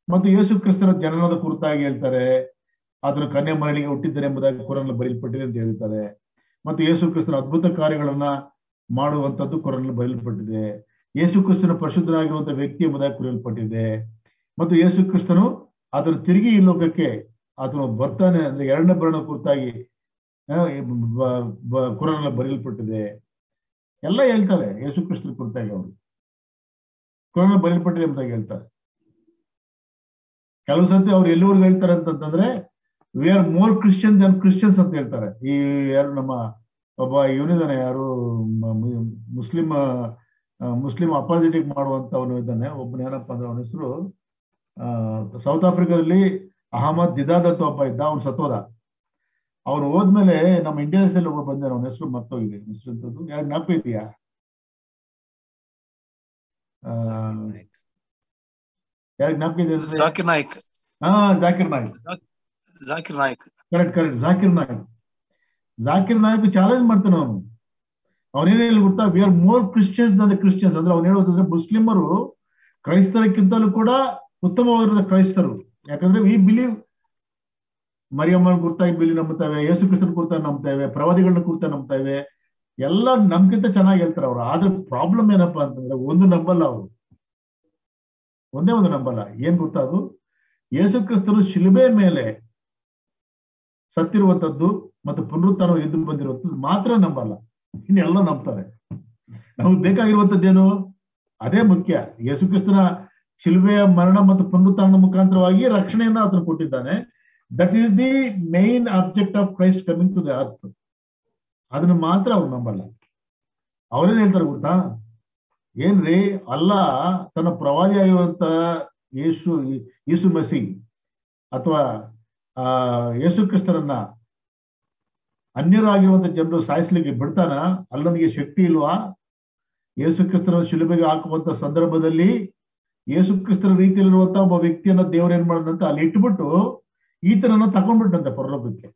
ಮತ್ತು ಯೇಸು ಕ್ರಿಸ್ತನ ಜನನದ ಕುರಿತಾಗಿ ಹೇಳ್ತಾರೆ, ಆತನು ಕನ್ಯೆ ಮರಳಿಗೆ ಹುಟ್ಟಿದ್ದಾನೆ ಎಂಬುದಾಗಿ ಕುರಾನ್ನಲ್ಲಿ ಬರೆಯಲ್ಪಟ್ಟಿದೆ ಅಂತ ಹೇಳ್ತಾರೆ. ಮತ್ತು ಯೇಸು ಕ್ರಿಸ್ತನ ಅದ್ಭುತ ಕಾರ್ಯಗಳನ್ನ ಮಾಡುವಂಥದ್ದು ಕುರಾನ್ನಲ್ಲಿ ಬರೆಯಲ್ಪಟ್ಟಿದೆ. ಯೇಸು ಕ್ರಿಸ್ತನ ಪರಿಶುದ್ಧನಾಗಿರುವಂತಹ ವ್ಯಕ್ತಿ ಎಂಬುದಾಗಿ ಕುರಿಯಲ್ಪಟ್ಟಿದೆ. ಮತ್ತು ಯೇಸು ಕ್ರಿಸ್ತನು ಆತನು ತಿರುಗಿ ಈ ಲೋಕಕ್ಕೆ ಆತನು ಬರ್ತಾನೆ ಅಂದ್ರೆ 2ನೇ ಬರಣ ಕುರಿತಾಗಿ ಕುರಾನ್ನಲ್ಲಿ ಬರೆಯಲ್ಪಟ್ಟಿದೆ. ಎಲ್ಲ ಹೇಳ್ತಾರೆ ಯೇಸು ಕ್ರಿಸ್ತನ ಕುರಿತಾಗಿ, ಅವರು ಕುರಾನ್ನಲ್ಲಿ ಬರೆಯಲ್ಪಟ್ಟಿದೆ ಎಂಬುದಾಗಿ ಹೇಳ್ತಾರೆ. ಕೆಲವು ಸರ್ತಿ ಅವ್ರು ಎಲ್ಲಿವರೆಗೂ ಹೇಳ್ತಾರೆ ಅಂತಂದ್ರೆ, we are more Christian than Christians ಅಂತ ಹೇಳ್ತಾರೆ. ಈ ಯಾರು ನಮ್ಮ ಒಬ್ಬ ಇವನಿದ್ದಾನೆ, ಯಾರು ಮುಸ್ಲಿಂ ಮುಸ್ಲಿಂ ಅಪಾಸಿಟಿಕ್ ಮಾಡುವಂತವನು ಇದ್ದಾನೆ ಒಬ್ಬನ, ಏನಪ್ಪ ಅಂದ್ರೆ ಅವನ ಹೆಸರು ಸೌತ್ ಆಫ್ರಿಕಾದಲ್ಲಿ ಅಹಮದ್ ದಿದಾದ್ ಅಂತ ಒಬ್ಬ ಇದ್ದ, ಅವ್ನು ಸತ್ತೋದ. ಅವ್ನು ಹೋದ್ಮೇಲೆ ನಮ್ಮ ಇಂಡಿಯಾ ದೇಶದಲ್ಲಿ ಒಬ್ಬ ಬಂದ, ಅವನ ಹೆಸರು ಮತ್ತೋಗಿದೆ, ಹೆಸರು ಅಂತದ್ದು ಯಾರು ಜ್ಞಾಪಕ ಇದೆಯಾ? ಯಾರು ಜ್ಞಾಪಕ ಇದೆ? ಜಾಕಿರ್ ನಾಯ್ಕ್. ಜಾಕಿರ್ ನಾಯ್ಕ್. ಜಾಕಿರ್ ನಾಯ್ಕ್, ಕರೆಕ್ಟ್. ಜಾಕಿರ್ ನಾಯ್ಕ್. ಜಾಕಿರ್ ನಾಯ್ಕ್ ಚಾಲೆಂಜ್ ಮಾಡ್ತಾನೆ ಅವನು. ಅವನೇನು ಹೇಳಿ ಗೊತ್ತಾ, V are more Christians Dhan the Christians. ಅಂದ್ರೆ ಅವ್ನು ಹೇಳೋದಂದ್ರೆ ಮುಸ್ಲಿಮರು ಕ್ರೈಸ್ತರಕ್ಕಿಂತಲೂ ಕೂಡ ಉತ್ತಮವಾಗಿರೋ ಕ್ರೈಸ್ತರು. ಯಾಕಂದ್ರೆ ವಿ ಬಿಲೀವ್ ಮರಿಯಮ್ಮನ ಕುರಿತಾಗಿ ಬಿಲಿ ನಂಬುತ್ತೇವೆ, ಯೇಸು ಕ್ರಿಸ್ತನ ಕುರಿತಾಗಿ ನಂಬ್ತೇವೆ, ಪ್ರವಾದಿಗಳನ್ನ ಕುರಿತಾಗಿ ನಂಬ್ತೇವೆ, ಎಲ್ಲ ನಮ್ಗಿಂತ ಚೆನ್ನಾಗಿ ಹೇಳ್ತಾರೆ ಅವ್ರು. ಆದ್ರೆ ಪ್ರಾಬ್ಲಮ್ ಏನಪ್ಪಾ ಅಂತಂದ್ರೆ ಒಂದು ನಂಬಲ್ಲ ಅವರು, ಒಂದೇ ಒಂದು ನಂಬಲ್ಲ. ಏನ್ ಗೊತ್ತಾ, ಅದು ಯೇಸು ಕ್ರಿಸ್ತನು ಶಿಲುಬೆ ಮೇಲೆ ಸತ್ತಿರುವಂತದ್ದು ಮತ್ತು ಪುನರುತ್ಥಾನ ಎದ್ದು ಬಂದಿರುವಂತದ್ದು ಮಾತ್ರ ನಂಬಲ್ಲ, ಇನ್ನೆಲ್ಲ ನಂಬ್ತಾರೆ. ನಮಗೆ ಬೇಕಾಗಿರುವಂತದ್ದೇನು? ಅದೇ ಮುಖ್ಯ. ಯೇಸು ಕ್ರಿಸ್ತನ ಶಿಲುಬೆಯ ಮರಣ ಮತ್ತು ಪುನರುತ್ಥಾನದ ಮುಖಾಂತರವಾಗಿ ರಕ್ಷಣೆಯನ್ನ ಆತನು ಕೊಟ್ಟಿದ್ದಾನೆ. That is the main object of Christ coming to the earth. ಅದನ್ನ ಮಾತ್ರ ಅವ್ರು ನಂಬಲ್ಲ. ಅವ್ರೇನ್ ಹೇಳ್ತಾರೆ ಗೊತ್ತಾ, ಏನ್ರಿ ಅಲ್ಲ ತನ್ನ ಪ್ರವಾದಿ ಆಗಿರುವಂತ ಯೇಸು ಮಸಿ ಅಥವಾ ಯೇಸು ಕ್ರಿಸ್ತನನ್ನ ಅನ್ಯರಾಗಿರುವಂತ ಜನರು ಸಾಯಿಸ್ಲಿಕ್ಕೆ ಬಿಡ್ತಾನ? ಅಲ್ಲನಿಗೆ ಶಕ್ತಿ ಇಲ್ವಾ? ಯೇಸು ಕ್ರಿಸ್ತನ ಶಿಲುಬೆಗೆ ಹಾಕುವಂತ ಸಂದರ್ಭದಲ್ಲಿ ಯೇಸು ಕ್ರಿಸ್ತನ ರೀತಿಯಲ್ಲಿರುವಂತ ಒಬ್ಬ ವ್ಯಕ್ತಿಯನ್ನ ದೇವರು ಏನ್ ಮಾಡದಂತ ಅಲ್ಲಿ ಇಟ್ಬಿಟ್ಟು ಈತನನ್ನ ತಗೊಂಡ್ಬಿಟ್ಟಂತೆ ಪರಲೋಕಕ್ಕೆ.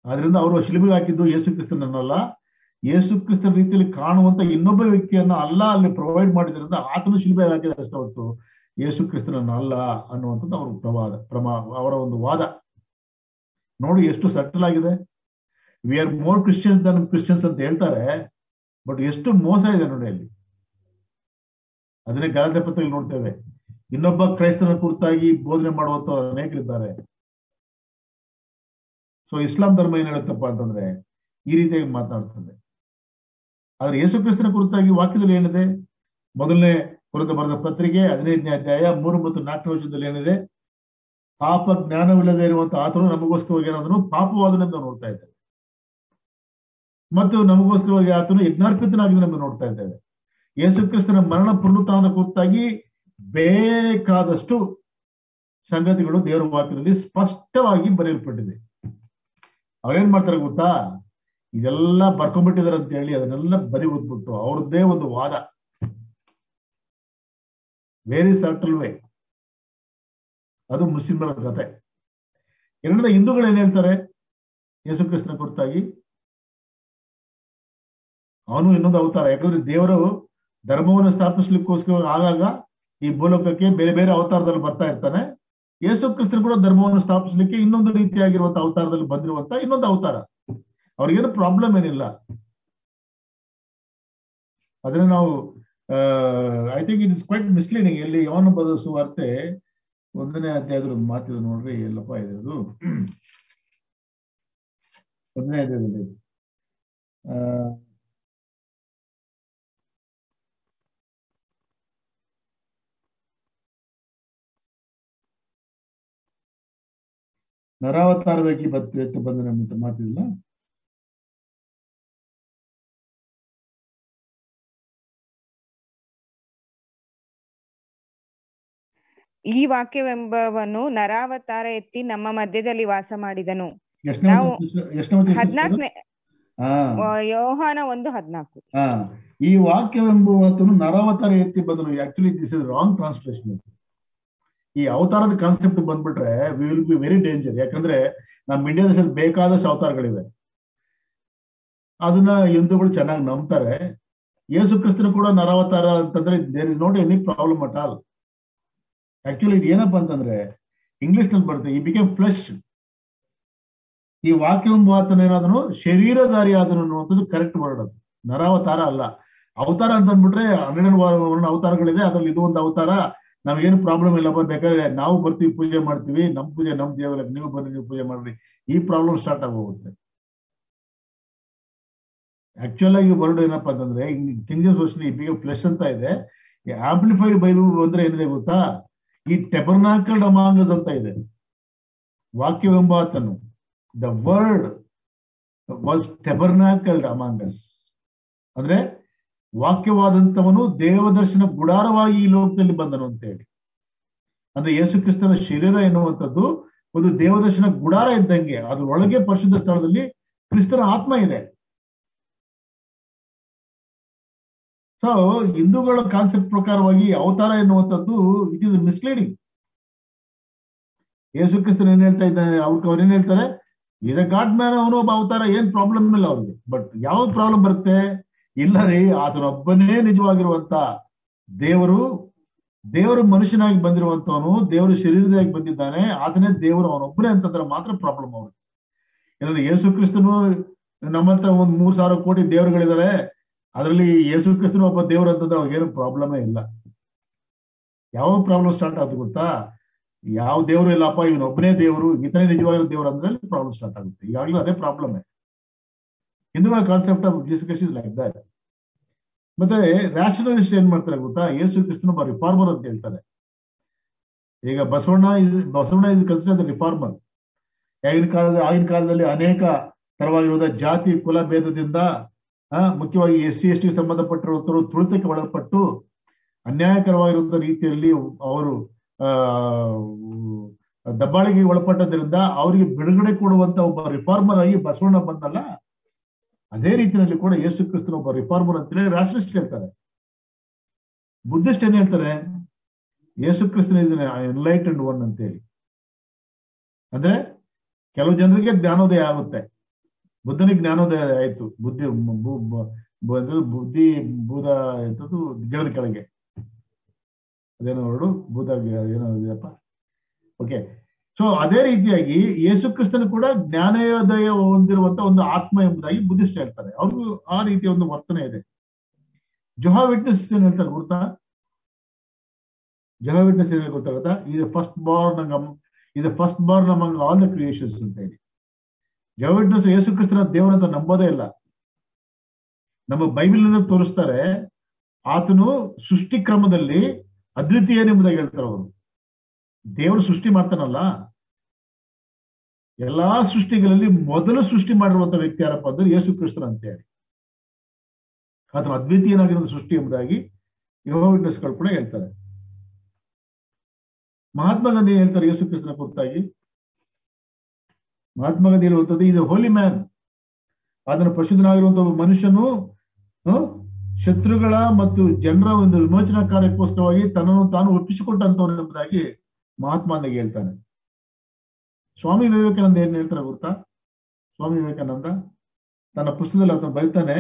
ಆದ್ರಿಂದ ಅವರು ಶಿಲುಬೆಗೆ ಹಾಕಿದ್ದು ಯೇಸು ಕ್ರಿಸ್ತನನ್ನಲ್ಲ, ಯೇಸು ಕ್ರಿಸ್ತನ ರೀತಿಯಲ್ಲಿ ಕಾಣುವಂತ ಇನ್ನೊಬ್ಬ ವ್ಯಕ್ತಿಯನ್ನ ಅಲ್ಲ ಅಲ್ಲಿ ಪ್ರೊವೈಡ್ ಮಾಡಿದ್ರಿಂದ ಆತನು ಶಿಲುಬೆಗೆ ಹಾಕಿದ ಅಷ್ಟೇ ಹೊರತು ಯೇಸು ಕ್ರಿಸ್ತನನ್ನ ಅಲ್ಲ ಅನ್ನುವಂಥದ್ದು ಅವ್ರ ಅವರ ಒಂದು ವಾದ. ನೋಡಿ ಎಷ್ಟು ಸಟಲ್ ಆಗಿದೆ. We are more Christians than Christians ಅಂತ ಹೇಳ್ತಾರೆ, ಬಟ್ ಎಷ್ಟು ಮೋಸ ಇದೆ ನೋಡಿ ಅಲ್ಲಿ. ಅದನ್ನೇ ಗಲಾತ್ಯ ಪತ್ರದಲ್ಲಿ ನೋಡ್ತೇವೆ. ಇನ್ನೊಬ್ಬ ಕ್ರೈಸ್ತನ ಕುರಿತಾಗಿ ಬೋಧನೆ ಮಾಡುವಂತ ಅನೇಕರಿದ್ದಾರೆ. ಸೊ ಇಸ್ಲಾಂ ಧರ್ಮ ಏನ್ ಹೇಳುತ್ತಪ್ಪ ಅಂತಂದ್ರೆ ಈ ರೀತಿಯಾಗಿ ಮಾತನಾಡ್ತದೆ. ಆದ್ರೆ ಯೇಸು ಕ್ರಿಸ್ತನ ಕುರಿತಾಗಿ ವಾಕ್ಯದಲ್ಲಿ ಏನಿದೆ? ಮೊದಲನೇ ಕುರಿತು ಬರೆದ ಪತ್ರಿಕೆ 15ನೇ ಅಧ್ಯಾಯ 3 ಮತ್ತು 4ನೇ ವಚನದಲ್ಲಿ ಏನಿದೆ? ಪಾಪ ಜ್ಞಾನವಿಲ್ಲದೆ ಇರುವಂತ ಆತನು ನಮಗೋಸ್ಕರವಾಗಿ ಏನಾದನು ಪಾಪವಾದನೆಂದು ನೋಡ್ತಾ ಇದ್ದೇವೆ, ಮತ್ತು ನಮಗೋಸ್ಕರವಾಗಿ ಆತನು ಯಜ್ಞಾರ್ಪಿತನಾಗಿ ನಮಗೆ ನೋಡ್ತಾ ಇದ್ದೇವೆ. ಯೇಸು ಕ್ರಿಸ್ತನ ಮರಣ ಪುನರುತ್ಥಾನದ ಕುರಿತಾಗಿ ಬೇಕಾದಷ್ಟು ಸಂಗತಿಗಳು ದೇವರ ವಾಕ್ಯದಲ್ಲಿ ಸ್ಪಷ್ಟವಾಗಿ ಬರೆಯಲ್ಪಟ್ಟಿದೆ. ಅವ್ರೇನ್ ಮಾಡ್ತಾರೆ ಗೊತ್ತಾ, ಇದೆಲ್ಲ ಬರ್ಕೊಂಡ್ಬಿಟ್ಟಿದಾರೆ ಅಂತ ಹೇಳಿ ಅದನ್ನೆಲ್ಲ ಬದಿ ಓದ್ಬಿಟ್ಟು ಅವ್ರದ್ದೇ ಒಂದು ವಾದ, ವೆರಿ ಸರ್ಟಲ್ ವೇ. ಅದು ಮುಸ್ಲಿಮರ ಕತೆ. ಎರಡನೇ ಹಿಂದೂಗಳು ಏನ್ ಹೇಳ್ತಾರೆ ಯೇಸು ಕ್ರಿಸ್ತನ ಕುರಿತಾಗಿ? ಅವನು ಇನ್ನೊಂದು ಅವತಾರ. ಯಾಕಂದ್ರೆ ದೇವರು ಧರ್ಮವನ್ನು ಸ್ಥಾಪಿಸ್ಲಿಕ್ಕೋಸ್ಕರ ಆಗಾಗ ಈ ಭೂಲೋಕಕ್ಕೆ ಬೇರೆ ಬೇರೆ ಅವತಾರದಲ್ಲಿ ಬರ್ತಾ ಇರ್ತಾನೆ. ಯೇಸು ಕ್ರಿಸ್ತನು ಕೂಡ ಧರ್ಮವನ್ನು ಸ್ಥಾಪಿಸ್ಲಿಕ್ಕೆ ಇನ್ನೊಂದು ರೀತಿಯಾಗಿರುವಂತ ಅವತಾರದಲ್ಲಿ ಬಂದಿರುವಂತ ಇನ್ನೊಂದು ಅವತಾರ. ಅವ್ರಿಗೇನು ಪ್ರಾಬ್ಲಮ್ ಏನಿಲ್ಲ. ಅದನ್ನ ನಾವು I think it is quite misleading. ಎಲ್ಲಿ ಯೋಹಾನ ಬರೆದ ಸುವಾರ್ತೆ 1ನೇ ಅಧ್ಯಾಯದಲ್ಲಿ ಒಂದು ಮಾತಿದೆ ನೋಡ್ರಿ, ಎಲ್ಲಪ್ಪ ಇದೆ ಅದು? 1ನೇ ಅಧ್ಯಾಯದಲ್ಲಿ ನರಾವತಾರವಾಗಿ ಎತ್ತು ಬಂದ ನಮ್ಮಂತ ಮಾತಿಲ್ಲ. ಈ ವಾಕ್ಯವೆಂಬವನು ನರಾವತಾರ ಎತ್ತಿ ನಮ್ಮ ಮಧ್ಯದಲ್ಲಿ ವಾಸ ಮಾಡಿದನು. ಯೋಹಾನ 1:14. ಈ ವಾಕ್ಯವೆಂಬುವನು ನರಾವತಾರ ಎತ್ತಿ ಬಂದನು. Actually this is wrong translation. ಈ ಅವತಾರದ ಕಾನ್ಸೆಪ್ಟ್ ಬಂದ್ಬಿಟ್ರೆ we will be very danger. ಯಾಕಂದ್ರೆ ನಮ್ಮ ಇಂಡಿಯಾ ದೇಶದಲ್ಲಿ ಬೇಕಾದಷ್ಟು ಅವತಾರಗಳಿವೆ. ಅದನ್ನ ಹಿಂದೂಗಳು ಚೆನ್ನಾಗಿ ನಂಬ್ತಾರೆ. ಯೇಸು ಕ್ರಿಸ್ತನು ಕೂಡ ನರಾವತಾರ ಅಂತಂದ್ರೆ there is not any problem at all. Actually ಇದು ಏನಪ್ಪಾ ಅಂತಂದ್ರೆ ಇಂಗ್ಲಿಷ್ ನಲ್ಲಿ ಬರುತ್ತೆ, ಈ ಬಿಕೇಮ್ ಫ್ಲೆಶ್. ಈ ವಾಕ್ಯವೆಂಬ ಏನಾದನು ಶರೀರಧಾರಿ ಆದನು ಅನ್ನುವಂಥದ್ದು ಕರೆಕ್ಟ್ ವರ್ಡ್. ಅದು ನರಾವತಾರ ಅಲ್ಲ. ಅವತಾರ ಅಂತ ಅಂದ್ಬಿಟ್ರೆ 12 ಅವತಾರಗಳಿದೆ, ಅದ್ರಲ್ಲಿ ಇದು ಒಂದು ಅವತಾರ. ನಾವೇನು ಪ್ರಾಬ್ಲಮ್ ಇಲ್ಲ, ಬೇಕಾದ್ರೆ ನಾವು ಬರ್ತೀವಿ, ಪೂಜೆ ಮಾಡ್ತೀವಿ, ನಮ್ ಪೂಜೆ ನಮ್ ದೇವರಿಗೆ, ನೀವು ಬರ್ರಿ, ನೀವು ಪೂಜೆ ಮಾಡ್ರಿ. ಈ ಪ್ರಾಬ್ಲಮ್ ಸ್ಟಾರ್ಟ್ ಆಗೋಗುತ್ತೆ. ಆಕ್ಚುಲ್ ಆಗಿ ವರ್ಡ್ ಏನಪ್ಪಾ ಅಂತಂದ್ರೆ ಕಿಂಗ್ ಜೇಮ್ಸ್ ವರ್ಷನ್ ಈ ಬಿಕೇಮ್ ಫ್ಲೆಶ್ ಅಂತ ಇದೆ. ಆಂಪ್ಲಿಫೈಡ್ ಬೈಬಲ್ ಅಂದ್ರೆ ಏನಿದೆ ಗೊತ್ತಾ? ಈ ಟೆಬರ್ನಾಕಲ್ಡ್ ಅಮಾಂಗ್ ಅಸ್ ಅಂತ ಇದೆ. ವಾಕ್ಯವೆಂಬಾತನು, the word was tabernacled among us. ಅಂದ್ರೆ ವಾಕ್ಯವಾದಂತವನು ದೇವದರ್ಶನ ಗುಡಾರವಾಗಿ ಈ ಲೋಕದಲ್ಲಿ ಬಂದನು ಅಂತ ಹೇಳಿ. ಅಂದ್ರೆ ಯೇಸು ಕ್ರಿಸ್ತನ ಶರೀರ ಎನ್ನುವಂಥದ್ದು ಒಂದು ದೇವದರ್ಶನ ಗುಡಾರ ಇದ್ದಂಗೆ, ಅದರೊಳಗೆ ಪರಿಶುದ್ಧ ಸ್ಥಳದಲ್ಲಿ ಕ್ರಿಸ್ತನ ಆತ್ಮ ಇದೆ. ಸೊ ಹಿಂದೂಗಳ ಕಾನ್ಸೆಪ್ಟ್ ಪ್ರಕಾರವಾಗಿ ಅವತಾರ ಎನ್ನುವಂಥದ್ದು ಇಟ್ ಇಸ್ ಮಿಸ್ಲೀಡಿಂಗ್. ಯೇಸು ಕ್ರಿಸ್ತನ್ ಏನ್ ಹೇಳ್ತಾ ಇದ್ದಾನೆ, ಅವ್ರು ಏನ್ ಹೇಳ್ತಾರೆ, ಇದ ಗಾಡ್ ಮ್ಯಾನ್, ಅವನು ಒಬ್ಬ ಅವತಾರ, ಏನ್ ಪ್ರಾಬ್ಲಮ್ ಇಲ್ಲ ಅವ್ರಿಗೆ. ಬಟ್ ಯಾವ ಪ್ರಾಬ್ಲಮ್ ಬರುತ್ತೆ, ಇಲ್ಲ ರೀ, ಆತನೊಬ್ಬನೇ ನಿಜವಾಗಿರುವಂತ ದೇವರು ಮನುಷ್ಯನಾಗಿ ಬಂದಿರುವಂತವನು, ದೇವರು ಶರೀರದಾಗಿ ಬಂದಿದ್ದಾನೆ, ಆತನೇ ದೇವರು, ಅವನೊಬ್ಬನೇ ಅಂತಂದ್ರೆ ಮಾತ್ರ ಪ್ರಾಬ್ಲಮ್ ಅವ್ರಿಗೆ. ಯಾಕಂದ್ರೆ ಯೇಸು ಕ್ರಿಸ್ತನು ನಮ್ಮಂತ ಒಂದ್ 3,000 ಕೋಟಿ ದೇವರುಗಳಿದ್ದಾರೆ, ಅದರಲ್ಲಿ ಯೇಸು ಕ್ರಿಸ್ತನು ಒಬ್ಬ ದೇವರು ಅಂತಂದ್ರೆ ಅವ್ರಿಗೇನು ಪ್ರಾಬ್ಲಮೇ ಇಲ್ಲ. ಯಾವ ಪ್ರಾಬ್ಲಮ್ ಸ್ಟಾರ್ಟ್ ಆಗುತ್ತೆ ಗೊತ್ತಾ, ಯಾವ ದೇವರು ಇಲ್ಲಪ್ಪ, ಇವನೊಬ್ಬನೇ ದೇವರು, ಈತನೇ ನಿಜವಾಗಿರೋ ದೇವರು ಅಂದ್ರೆ ಪ್ರಾಬ್ಲಮ್ ಸ್ಟಾರ್ಟ್ ಆಗುತ್ತೆ. ಈಗಾಗಲೂ ಅದೇ ಪ್ರಾಬ್ಲಮ್. ಹಿಂದೂಗಳ concept of Jesus Christ is like that. ಮತ್ತೆ ರ್ಯಾಷನಲಿಸ್ಟ್ ಏನ್ ಮಾಡ್ತಾರೆ ಗೊತ್ತಾ, ಯೇಸು ಕ್ರಿಸ್ತನು ಒಬ್ಬ ರಿಫಾರ್ಮರ್ ಅಂತ ಹೇಳ್ತಾರೆ. ಈಗ ಬಸವಣ್ಣ ಇಸ್ ಕನ್ಸಿಡರ್ಡ್ ರಿಫಾರ್ಮರ್. ಆಗಿನ ಕಾಲದಲ್ಲಿ ಅನೇಕ ತರವಾಗಿರುವ ಜಾತಿ ಕುಲ ಭೇದದಿಂದ ಮುಖ್ಯವಾಗಿ SC/ST ಸಂಬಂಧಪಟ್ಟಿರುವಂತರು ತುಳಿತಕ್ಕೆ ಒಳಪಟ್ಟು ಅನ್ಯಾಯಕರವಾಗಿರುವಂತ ರೀತಿಯಲ್ಲಿ ಅವರು ದಬ್ಬಾಳಿಗೆ ಒಳಪಟ್ಟದ್ರಿಂದ ಅವರಿಗೆ ಬಿಡುಗಡೆ ಕೊಡುವಂತ ಒಬ್ಬ ರಿಫಾರ್ಮರ್ ಆಗಿ ಬಸವಣ್ಣ ಬಂದಲ್ಲ, ಅದೇ ರೀತಿಯಲ್ಲಿ ಕೂಡ ಯೇಸು ಕ್ರಿಸ್ತನ ಒಬ್ಬ ರಿಫಾರ್ಮರ್ ಅಂತೇಳಿ ರಾಷ್ಟ್ರಸ್ಟ್ ಹೇಳ್ತಾರೆ. ಬುದ್ಧಿಸ್ಟ್ ಏನ್ ಹೇಳ್ತಾರೆ, ಯೇಸು ಕ್ರಿಸ್ತನ ಎನ್ಲೈಟೆಂಡ್ ಒನ್ ಅಂತೇಳಿ. ಅಂದ್ರೆ ಕೆಲವು ಜನರಿಗೆ ಜ್ಞಾನೋದಯ ಆಗುತ್ತೆ, ಬುದ್ಧನಿಗೆ ಜ್ಞಾನೋದಯ ಆಯ್ತು, ಬುದ್ಧಿ ಬೂದ ಎಂತದ್ದು ಗಿಡದ ಕೆಳಗೆ, ಅದೇನೋ ಹೊರಡು ಬೂದ ಏನೋ ಇದೆಯಪ್ಪ. ಓಕೆ, ಸೊ ಅದೇ ರೀತಿಯಾಗಿ ಯೇಸು ಕ್ರಿಸ್ತನು ಕೂಡ ಜ್ಞಾನೋದಯ ಹೊಂದಿರುವಂತ ಒಂದು ಆತ್ಮ ಎಂಬುದಾಗಿ ಬುದ್ಧಿಸ್ಟ್ ಹೇಳ್ತಾರೆ. ಅವ್ರಿಗೂ ಆ ರೀತಿಯ ಒಂದು ವರ್ತನೆ ಇದೆ. ಜೆಹೋವಾ ವಿಟ್ನೆಸ್ ಏನ್ ಹೇಳ್ತಾರೆ ಗೊತ್ತಾ, ಜೆಹೋವಾ ವಿಟ್ನೆಸ್ ಏನ್ ಗೊತ್ತಾಗುತ್ತಾ, ಇದು first Born among all the creations ಅಂತ ಹೇಳಿ. ಜೆಹೋವಾ ವಿಟ್ನೆಸ್ ಯೇಸು ಕ್ರಿಸ್ತನ ದೇವರಂತ ನಂಬೋದೇ ಇಲ್ಲ. ನಮ್ಮ ಬೈಬಲ್ ತೋರಿಸ್ತಾರೆ, ಆತನು ಸೃಷ್ಟಿ ಕ್ರಮದಲ್ಲಿ ಅದ್ವಿತೀಯನೆಂಬುದಾಗಿ ಹೇಳ್ತಾರೆ ಅವರು. ದೇವರು ಸೃಷ್ಟಿ ಮಾಡ್ತಾನಲ್ಲ, ಎಲ್ಲಾ ಸೃಷ್ಟಿಗಳಲ್ಲಿ ಮೊದಲು ಸೃಷ್ಟಿ ಮಾಡಿರುವಂತ ವ್ಯಕ್ತಿ ಯಾರಪ್ಪ ಅಂದ್ರೆ ಯೇಸು ಕ್ರಿಸ್ತನ ಅಂತ ಹೇಳಿ. ಆತನು ಅದ್ವಿತೀಯನಾಗಿರೋ ಸೃಷ್ಟಿ ಎಂಬುದಾಗಿ ಯೆಹೋವಾ ವಿಟ್ನೆಸ್ಗಳು ಕೂಡ ಹೇಳ್ತಾರೆ. ಮಹಾತ್ಮ ಗಾಂಧಿ ಹೇಳ್ತಾರೆ ಯೇಸು ಕ್ರಿಸ್ತನ ಕುರಿತಾಗಿ. ಮಹಾತ್ಮ ಗಾಂಧಿ ಹೇಳುವಂಥದ್ದು, ಇದು ಹೋಲಿ ಮ್ಯಾನ್, ಅದನ್ನು ಪರಿಶುದ್ಧನಾಗಿರುವಂತ ಒಬ್ಬ ಮನುಷ್ಯನು ಶತ್ರುಗಳ ಮತ್ತು ಜನರ ಒಂದು ವಿಮೋಚನಾ ಕಾರ್ಯಕ್ಕೋಸ್ಕರವಾಗಿ ತನ್ನನ್ನು ತಾನು ಒಪ್ಪಿಸಿಕೊಟ್ಟಂತವನು ಎಂಬುದಾಗಿ ಮಹಾತ್ಮ ಗಾಂಧಿ ಹೇಳ್ತಾನೆ. ಸ್ವಾಮಿ ವಿವೇಕಾನಂದ ಏನ್ ಹೇಳ್ತಾರೆ ಗೊತ್ತಾ, ಸ್ವಾಮಿ ವಿವೇಕಾನಂದ ತನ್ನ ಪುಸ್ತಕದಲ್ಲಿ ಆತ ಬರೀತಾನೆ,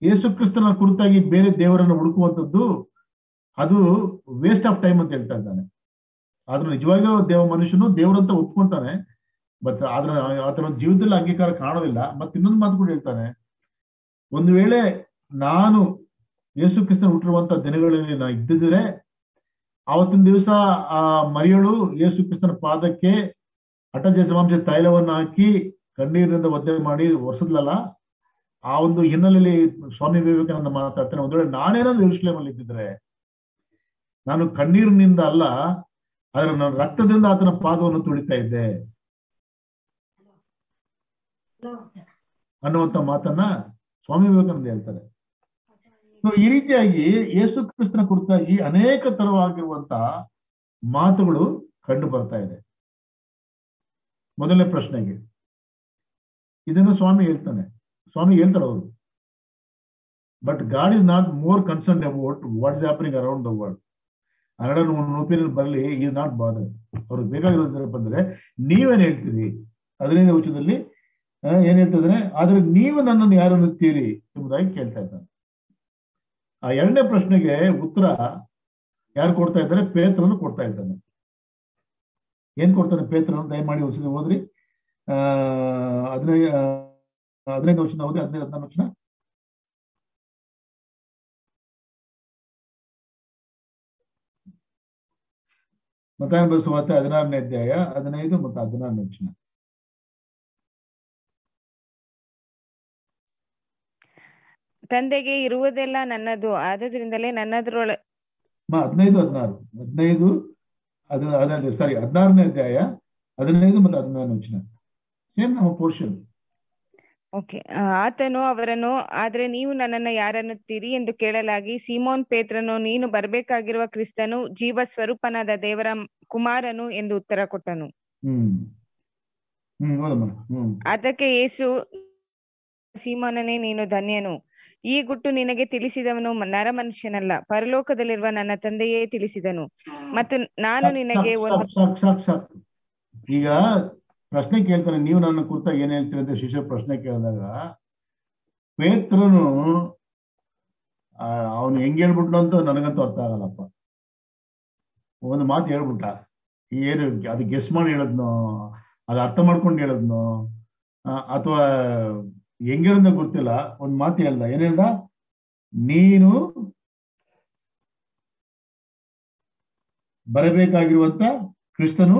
ಯೇಸು ಕ್ರಿಸ್ತನ ಕುರಿತಾಗಿ ಬೇರೆ ದೇವರನ್ನು ಹುಡುಕುವಂಥದ್ದು ಅದು ವೇಸ್ಟ್ ಆಫ್ ಟೈಮ್ ಅಂತ ಹೇಳ್ತಾ ಇದ್ದಾನೆ. ಆದ್ರೂ ನಿಜವಾಗಿರೋ ಮನುಷ್ಯನು ದೇವರಂತ ಒಪ್ಕೊಂತಾನೆ, ಬಟ್ ಆದ್ರೆ ಆತನ ಜೀವಿತದಲ್ಲಿ ಅಂಗೀಕಾರ ಕಾಣೋದಿಲ್ಲ. ಮತ್ತೆ ಇನ್ನೊಂದು ಮಾತು ಕೂಡ ಹೇಳ್ತಾನೆ, ಒಂದು ವೇಳೆ ನಾನು ಯೇಸು ಕ್ರಿಸ್ತನ ಹುಟ್ಟಿರುವಂತ ದಿನಗಳಲ್ಲಿ ನಾ ಇದ್ದಿದ್ರೆ, ಆವತ್ತಿನ ದಿವಸ ಆ ಮರಿಯಳು ಯೇಸು ಕ್ರಿಸ್ತನ ಪಾದಕ್ಕೆ ಅಟಜ ಜಮಾಂಶ ತೈಲವನ್ನು ಹಾಕಿ ಕಣ್ಣೀರಿನಿಂದ ಒದ್ದೆ ಮಾಡಿ ಒರೆಸಿದ್ಲಲ್ಲ, ಆ ಒಂದು ಹಿನ್ನೆಲೆಯಲ್ಲಿ ಸ್ವಾಮಿ ವಿವೇಕಾನಂದ ಮಾತಾಡ್ತಾನೆ, ಒಂದು ವೇಳೆ ನಾನೇನಾದ್ರೂ ಯೆರೂಸಲೇಮಲ್ಲಿ ಇದ್ದಿದ್ರೆ ನಾನು ಕಣ್ಣೀರಿನಿಂದ ಅಲ್ಲ, ಆದ್ರೆ ನಾನು ರಕ್ತದಿಂದ ಆತನ ಪಾದವನ್ನು ತುಳಿತಾ ಇದ್ದೆ ಅನ್ನುವಂತ ಮಾತನ್ನ ಸ್ವಾಮಿ ವಿವೇಕಾನಂದ ಹೇಳ್ತಾರೆ. ಈ ರೀತಿಯಾಗಿ ಯೇಸು ಕ್ರಿಸ್ತನ ಕುರಿತಾಗಿ ಅನೇಕ ತರವಾಗಿರುವಂತ ಮಾತುಗಳು ಕಂಡು ಬರ್ತಾ ಇದೆ. ಮೊದಲನೇ ಪ್ರಶ್ನೆಗೆ ಇದನ್ನು ಸ್ವಾಮಿ ಹೇಳ್ತಾರೆ ಅವರು, but god is not more concern about what is happening around the world. Another opinion ಬರಲಿ, ಈಸ್ ನಾಟ್ ಬಾದರ್. ಅವ್ರಿಗೆ ಬೇಕಾಗಿರೋದೇನಪ್ಪ ಅಂದ್ರೆ ನೀವೇನ್ ಹೇಳ್ತೀರಿ, 15ನೇ ವಚನದಲ್ಲಿ ಏನ್ ಹೇಳ್ತಿದ್ರೆ, ಆದ್ರೆ ನೀವು ನನ್ನನ್ನು ಯಾರು ಅನ್ನುತ್ತೀರಿ ಎಂಬುದಾಗಿ ಕೇಳ್ತಾ ಇದ್ದಾನೆ. ಆ ಎರಡನೇ ಪ್ರಶ್ನೆಗೆ ಉತ್ತರ ಯಾರು ಕೊಡ್ತಾ ಇದ್ದಾರೆ, ಪೇತ್ರನು ಕೊಡ್ತಾ ಇದ್ದಾನೆ. ಏನ್ ಕೊಡ್ತಾನೆ ಪೇತ್ರನು, ದಯಮಾಡಿ ಓದ್ರಿ. 15 ವಚನ ಓದಿ, 15-16 ವಚನ. ಮತ್ತಾಯನ ಬರೆದ ಸುವಾರ್ತೆ 16ನೇ ಅಧ್ಯಾಯ 15 ಮತ್ತು 16ನೇ ವಚನ. ತಂದೆಗೆ ಇರುವುದೆಲ್ಲ ನನ್ನದು, ಆದ್ದರಿಂದಲೇ ನನ್ನದ್ರೊಳ 16ನೇ ಅಧ್ಯಾಯ 15 ಮತ್ತು 16 ವಚನ ಸೇಮ್ ನಮ್ಮ ಪೋರ್ಷನ್. ಓಕೆ. ಆತನು ಅವರನ್ನು, ಆದ್ರೆ ನೀವು ನನ್ನನ್ನು ಯಾರನ್ನುತ್ತೀರಿ ಎಂದು ಕೇಳಲಾಗಿ, ಸೀಮೋನ್ ಪೇತ್ರನು, ನೀನು ಬರಬೇಕಾಗಿರುವ ಕ್ರಿಸ್ತನು, ಜೀವ ಸ್ವರೂಪನಾದ ದೇವರ ಕುಮಾರನು ಎಂದು ಉತ್ತರ ಕೊಟ್ಟನು. ಅದಕ್ಕೆ ಯೇಸು, ಸೀಮೋನನೇ, ನೀನು ಧನ್ಯನು, ಈ ಗುಟ್ಟು ನಿನಗೆ ತಿಳಿಸಿದವನು ನರ ಮನುಷ್ಯನಲ್ಲ, ಪರಲೋಕದಲ್ಲಿರುವ ನನ್ನ ತಂದೆಯೇ ತಿಳಿಸಿದನು. ಮತ್ತು ನಾನು ನಿನಗೆ ಈಗ ಪ್ರಶ್ನೆ ಕೇಳ್ತಾನೆ, ನೀವು ನನ್ನ ಕುರಿತಾಗ ಏನ್ ಹೇಳ್ತೀರಿ ಅಂತ ಶಿಷ್ಯ ಪ್ರಶ್ನೆ ಕೇಳಿದಾಗ ಪೇತ್ರನು ಅವನು ಹೆಂಗ್ ಹೇಳ್ಬಿಟ್ಲು ಅಂತ ನನಗಂತೂ ಅರ್ಥ ಆಗಲ್ಲಪ್ಪ. ಒಂದು ಮಾತು ಹೇಳ್ಬಿಟ್ಟ, ಏನು ಅದು ಗೆಸ್ ಮಾಡಿ ಹೇಳದ್ನೋ, ಅದು ಅರ್ಥ ಮಾಡ್ಕೊಂಡು ಹೇಳದ್ನೋ, ಅಥವಾ ಹೆಂಗ್ ಹೇಳೋದ ಗೊತ್ತಿಲ್ಲ. ಒಂದ್ ಮಾತು ಹೇಳ್ದ, ಏನ್ ಹೇಳ್ದ? ನೀನು ಬರಬೇಕಾಗಿರುವಂತ ಕ್ರಿಸ್ತನು,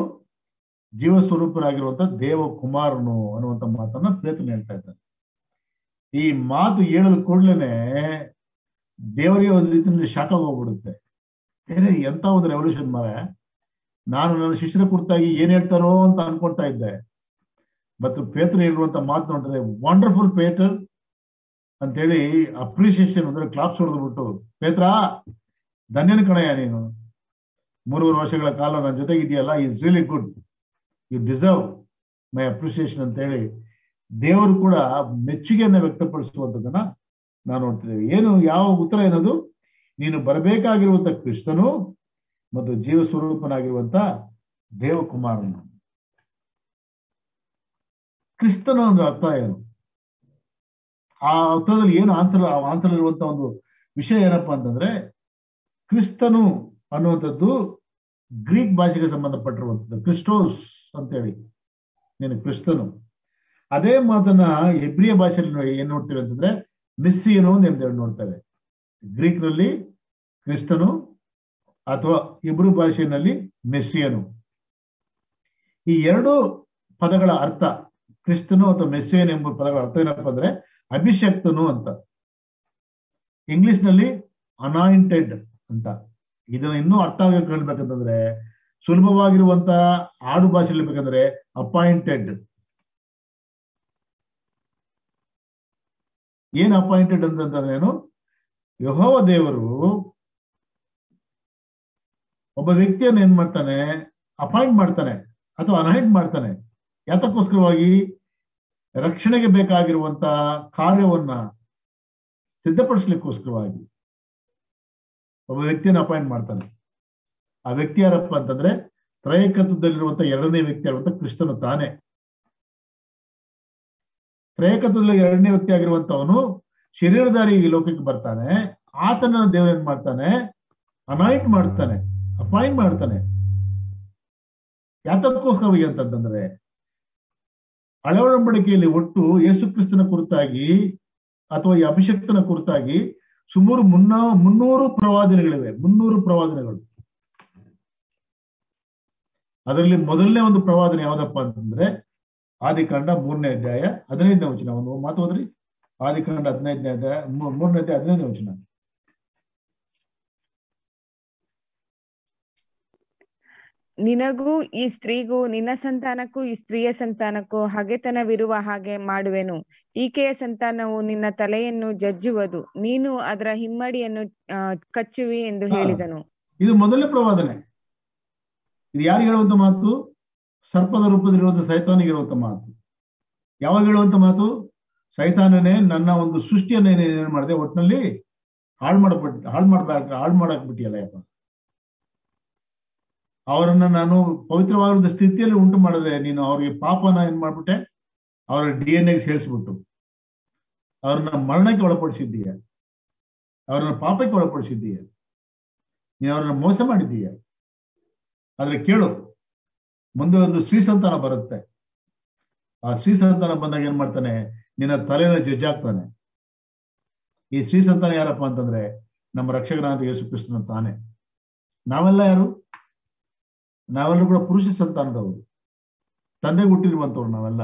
ಜೀವ ಸ್ವರೂಪರಾಗಿರುವಂತ ದೇವ ಕುಮಾರನು ಅನ್ನುವಂತ ಮಾತನ್ನ ಪೇತ್ರನು ಹೇಳ್ತಾ ಇದ್ದಾನೆ. ಈ ಮಾತು ಹೇಳದ ಕೂಡ್ಲೇನೆ ದೇವರಿಗೆ ಒಂದು ರೀತಿಯಲ್ಲಿ ಶಾಕ್ ಹೋಗ್ಬಿಡುತ್ತೆ. ಎಂತ ಒಂದು ರೆವಲ್ಯೂಷನ್ ಮಾರ. ನಾನು ನನ್ನ ಶಿಷ್ಯರ ಕುರಿತಾಗಿ ಏನ್ ಹೇಳ್ತಾರೋ ಅಂತ ಅನ್ಕೊಳ್ತಾ ಇದ್ದೆ, ಮತ್ತು ಪೇತ್ರ ಹೇಳುವಂತ ಮಾತು ನೋಡಿದ್ರೆ ವಂಡರ್ಫುಲ್ ಪೇಟರ್ ಅಂತೇಳಿ ಅಪ್ರಿಸಿಯೇಷನ್ ಅಂದ್ರೆ ಕ್ಲಾಪ್ಸ್ ಹೊಡೆದ್ಬಿಟ್ಟು, ಪೇತ್ರ ಧನ್ಯನ ಕಣಯ್ಯ, ನೀನು 3 ವರ್ಷಗಳ ಕಾಲ ನನ್ನ ಜೊತೆಗಿದೆಯಲ್ಲ, is really good, you deserve my appreciation ಅಂತೇಳಿ ದೇವರು ಕೂಡ ಮೆಚ್ಚುಗೆಯನ್ನು ವ್ಯಕ್ತಪಡಿಸುವಂಥದ್ದನ್ನ ನಾವು ನೋಡ್ತಿದ್ದೇವೆ. ಏನು, ಯಾವ ಉತ್ತರ ಏನದು? ನೀನು ಬರಬೇಕಾಗಿರುವಂತ ಕ್ರಿಸ್ತನು ಮತ್ತು ಜೀವ ಸ್ವರೂಪನಾಗಿರುವಂತ ದೇವಕುಮಾರನು. ಕ್ರಿಸ್ತನ ಒಂದು ಅರ್ಥ ಏನು? ಆ ಅರ್ಥದಲ್ಲಿ ಏನು ಆನ್ಸರ್ ಇರುವಂತ ಒಂದು ವಿಷಯ ಏನಪ್ಪಾ ಅಂತಂದ್ರೆ, ಕ್ರಿಸ್ತನು ಅನ್ನುವಂಥದ್ದು ಗ್ರೀಕ್ ಭಾಷೆಗೆ ಸಂಬಂಧಪಟ್ಟಿರುವಂಥದ್ದು, ಕ್ರಿಸ್ಟೋಸ್ ಅಂತೇಳಿ, ನೀನು ಕ್ರಿಸ್ತನು. ಅದೇ ಮಾತನ್ನ ಹೆಬ್ರಿಯ ಭಾಷೆಯಲ್ಲಿ ಏನ್ ನೋಡ್ತೀವಿ ಅಂತಂದ್ರೆ ಮೆಸ್ಸಿಯನು ಅಂತ ನೋಡ್ತೇವೆ. ಗ್ರೀಕ್ ನಲ್ಲಿ ಕ್ರಿಸ್ತನು ಅಥವಾ ಇಬ್ರು ಭಾಷೆಯಲ್ಲಿ ಮೆಸ್ಸಿಯನು. ಈ ಎರಡು ಪದಗಳ ಅರ್ಥ, ಕ್ರಿಸ್ತನು ಅಥವಾ ಮೆಸ್ಸಿಯನ್ ಎಂಬ ಪದಗಳ ಅರ್ಥ ಏನಪ್ಪಾ ಅಂದ್ರೆ ಅಭಿಷಕ್ತನು ಅಂತ. ಇಂಗ್ಲಿಷ್ ನಲ್ಲಿ ಅನಾಯಿಂಟೆಡ್ ಅಂತ. ಇದನ್ನ ಇನ್ನೂ ಅರ್ಥ ಆಗಿ ಹೇಳ್ಬೇಕಂತಂದ್ರೆ, ಸುಲಭವಾಗಿರುವಂತ ಆಡು ಭಾಷೆಯಲ್ಲಿ ಬೇಕಂದ್ರೆ ಅಪಾಯಿಂಟೆಡ್. ಏನ್ ಅಪಾಯಿಂಟೆಡ್ ಅಂತಂದ್ರೇನು? ಯೆಹೋವ ದೇವರು ಒಬ್ಬ ವ್ಯಕ್ತಿಯನ್ನು ಏನ್ ಮಾಡ್ತಾನೆ, ಅಪಾಯಿಂಟ್ ಮಾಡ್ತಾನೆ ಅಥವಾ ಅನಾಯಿಂಟ್ ಮಾಡ್ತಾನೆ. ಯಾತಕ್ಕೋಸ್ಕರವಾಗಿ? ರಕ್ಷಣೆಗೆ ಬೇಕಾಗಿರುವಂತ ಕಾರ್ಯವನ್ನ ಸಿದ್ಧಪಡಿಸ್ಲಿಕ್ಕೋಸ್ಕರವಾಗಿ ಒಬ್ಬ ವ್ಯಕ್ತಿಯನ್ನು ಅಪಾಯಿಂಟ್ ಮಾಡ್ತಾನೆ. ಆ ವ್ಯಕ್ತಿ ಯಾರಪ್ಪ ಅಂತಂದ್ರೆ ತ್ರೈಕತ್ವದಲ್ಲಿರುವಂತ ಎರಡನೇ ವ್ಯಕ್ತಿ ಆಗಿರುವಂತ ಕ್ರಿಸ್ತನು ತಾನೇ. ತ್ರೈಕತ್ವದಲ್ಲಿ ಎರಡನೇ ವ್ಯಕ್ತಿ ಆಗಿರುವಂತವನು ಶರೀರಧಾರಿ ಈ ಲೋಕಕ್ಕೆ ಬರ್ತಾನೆ. ಆತನ ದೇವರು ಏನ್ ಮಾಡ್ತಾನೆ? ಅನಾಯಿಂಟ್ ಮಾಡ್ತಾನೆ, ಅಪಾಯಿಂಟ್ ಮಾಡ್ತಾನೆ. ಯಾತಕ್ಕೋಸ್ಕರವಾಗಿ ಅಂತಂದ್ರೆ, ಹಳೆ ಒಡಂಬಡಿಕೆಯಲ್ಲಿ ಒಟ್ಟು ಯೇಸು ಕ್ರಿಸ್ತನ ಕುರಿತಾಗಿ ಅಥವಾ ಈ ಅಭಿಷಕ್ತನ ಕುರಿತಾಗಿ ಸುಮಾರು 300 ಪ್ರವಾದನೆಗಳಿವೆ. 300 ಪ್ರವಾದನೆಗಳು. ಅದರಲ್ಲಿ ಮೊದಲನೇ ಒಂದು ಪ್ರವಾದನೆ ಯಾವ್ದಪ್ಪ ಅಂತಂದ್ರೆ ಆದಿಕಾಂಡ 3ನೇ ಅಧ್ಯಾಯ 15ನೇ ವಚನ. ಒಂದು ಮಾತು ಹೋದ್ರಿ, ಆದಿಕಾಂಡ 15ನೇ ಅಧ್ಯಾಯ 3ನೇ ಅಧ್ಯಾಯ 15ನೇ ವಚನ. ನಿನಗೂ ಈ ಸ್ತ್ರೀಗೂ, ನಿನ್ನ ಸಂತಾನಕ್ಕೂ ಈ ಸ್ತ್ರೀಯ ಸಂತಾನಕ್ಕೂ ಹಗೆತನವಿರುವ ಹಾಗೆ ಮಾಡುವೆನು. ಈಕೆಯ ಸಂತಾನವು ನಿನ್ನ ತಲೆಯನ್ನು ಜಜ್ಜುವುದು, ನೀನು ಅದರ ಹಿಮ್ಮಡಿಯನ್ನು ಕಚ್ಚುವಿ ಎಂದು ಹೇಳಿದನು. ಇದು ಮೊದಲನೇ ಪ್ರವಾದನೆ. ಇದು ಯಾರಿಗೆ ಹೇಳುವಂತ ಮಾತು? ಸರ್ಪದ ರೂಪದಲ್ಲಿರುವಂತ ಸೈತಾನಿಗೆ ಹೇಳುವಂತ ಮಾತು. ಯಾವಾಗ ಹೇಳುವಂತ ಮಾತು? ಸೈತಾನನೇ ನನ್ನ ಒಂದು ಸೃಷ್ಟಿಯನ್ನ ಏನ್ ಮಾಡಿದೆ, ಒಟ್ಟಿನಲ್ಲಿ ಹಾಳು ಮಾಡಕ್ ಬಿಟ್ಟಿಯಲ್ಲ ಯಪ್ಪ. ಅವರನ್ನ ನಾನು ಪವಿತ್ರವಾದ ಸ್ಥಿತಿಯಲ್ಲಿ ಉಂಟು ಮಾಡಿದ್ರೆ ನೀನು ಅವ್ರಿಗೆ ಪಾಪನ ಏನ್ ಮಾಡ್ಬಿಟ್ಟೆ, ಅವರ DNA ಸೇರಿಸ್ಬಿಟ್ಟು ಅವ್ರನ್ನ ಮರಣಕ್ಕೆ ಒಳಪಡಿಸಿದ್ದೀಯ, ಅವ್ರನ್ನ ಪಾಪಕ್ಕೆ ಒಳಪಡಿಸಿದ್ದೀಯ, ನೀನು ಅವ್ರನ್ನ ಮೋಸ ಮಾಡಿದ್ದೀಯ. ಆದ್ರೆ ಕೇಳು, ಮುಂದೆ ಒಂದು ಸ್ತ್ರೀ ಸಂತಾನ ಬರುತ್ತೆ. ಆ ಸ್ತ್ರೀ ಸಂತಾನ ಬಂದಾಗ ಏನ್ ಮಾಡ್ತಾನೆ? ನಿನ್ನ ತಲೆನ ಜಜ್ಜಾಗ್ತಾನೆ. ಈ ಸ್ತ್ರೀ ಸಂತಾನ ಯಾರಪ್ಪ ಅಂತಂದ್ರೆ ನಮ್ಮ ರಕ್ಷಕನಾದ ಯೇಸು ಕ್ರಿಸ್ತನ ತಾನೆ. ನಾವೆಲ್ಲ ಯಾರು? ನಾವೆಲ್ಲರೂ ಕೂಡ ಪುರುಷ ಸಂತಾನದವರು, ತಂದೆಗೆ ಹುಟ್ಟಿರುವಂತವ್ರು ನಾವೆಲ್ಲ.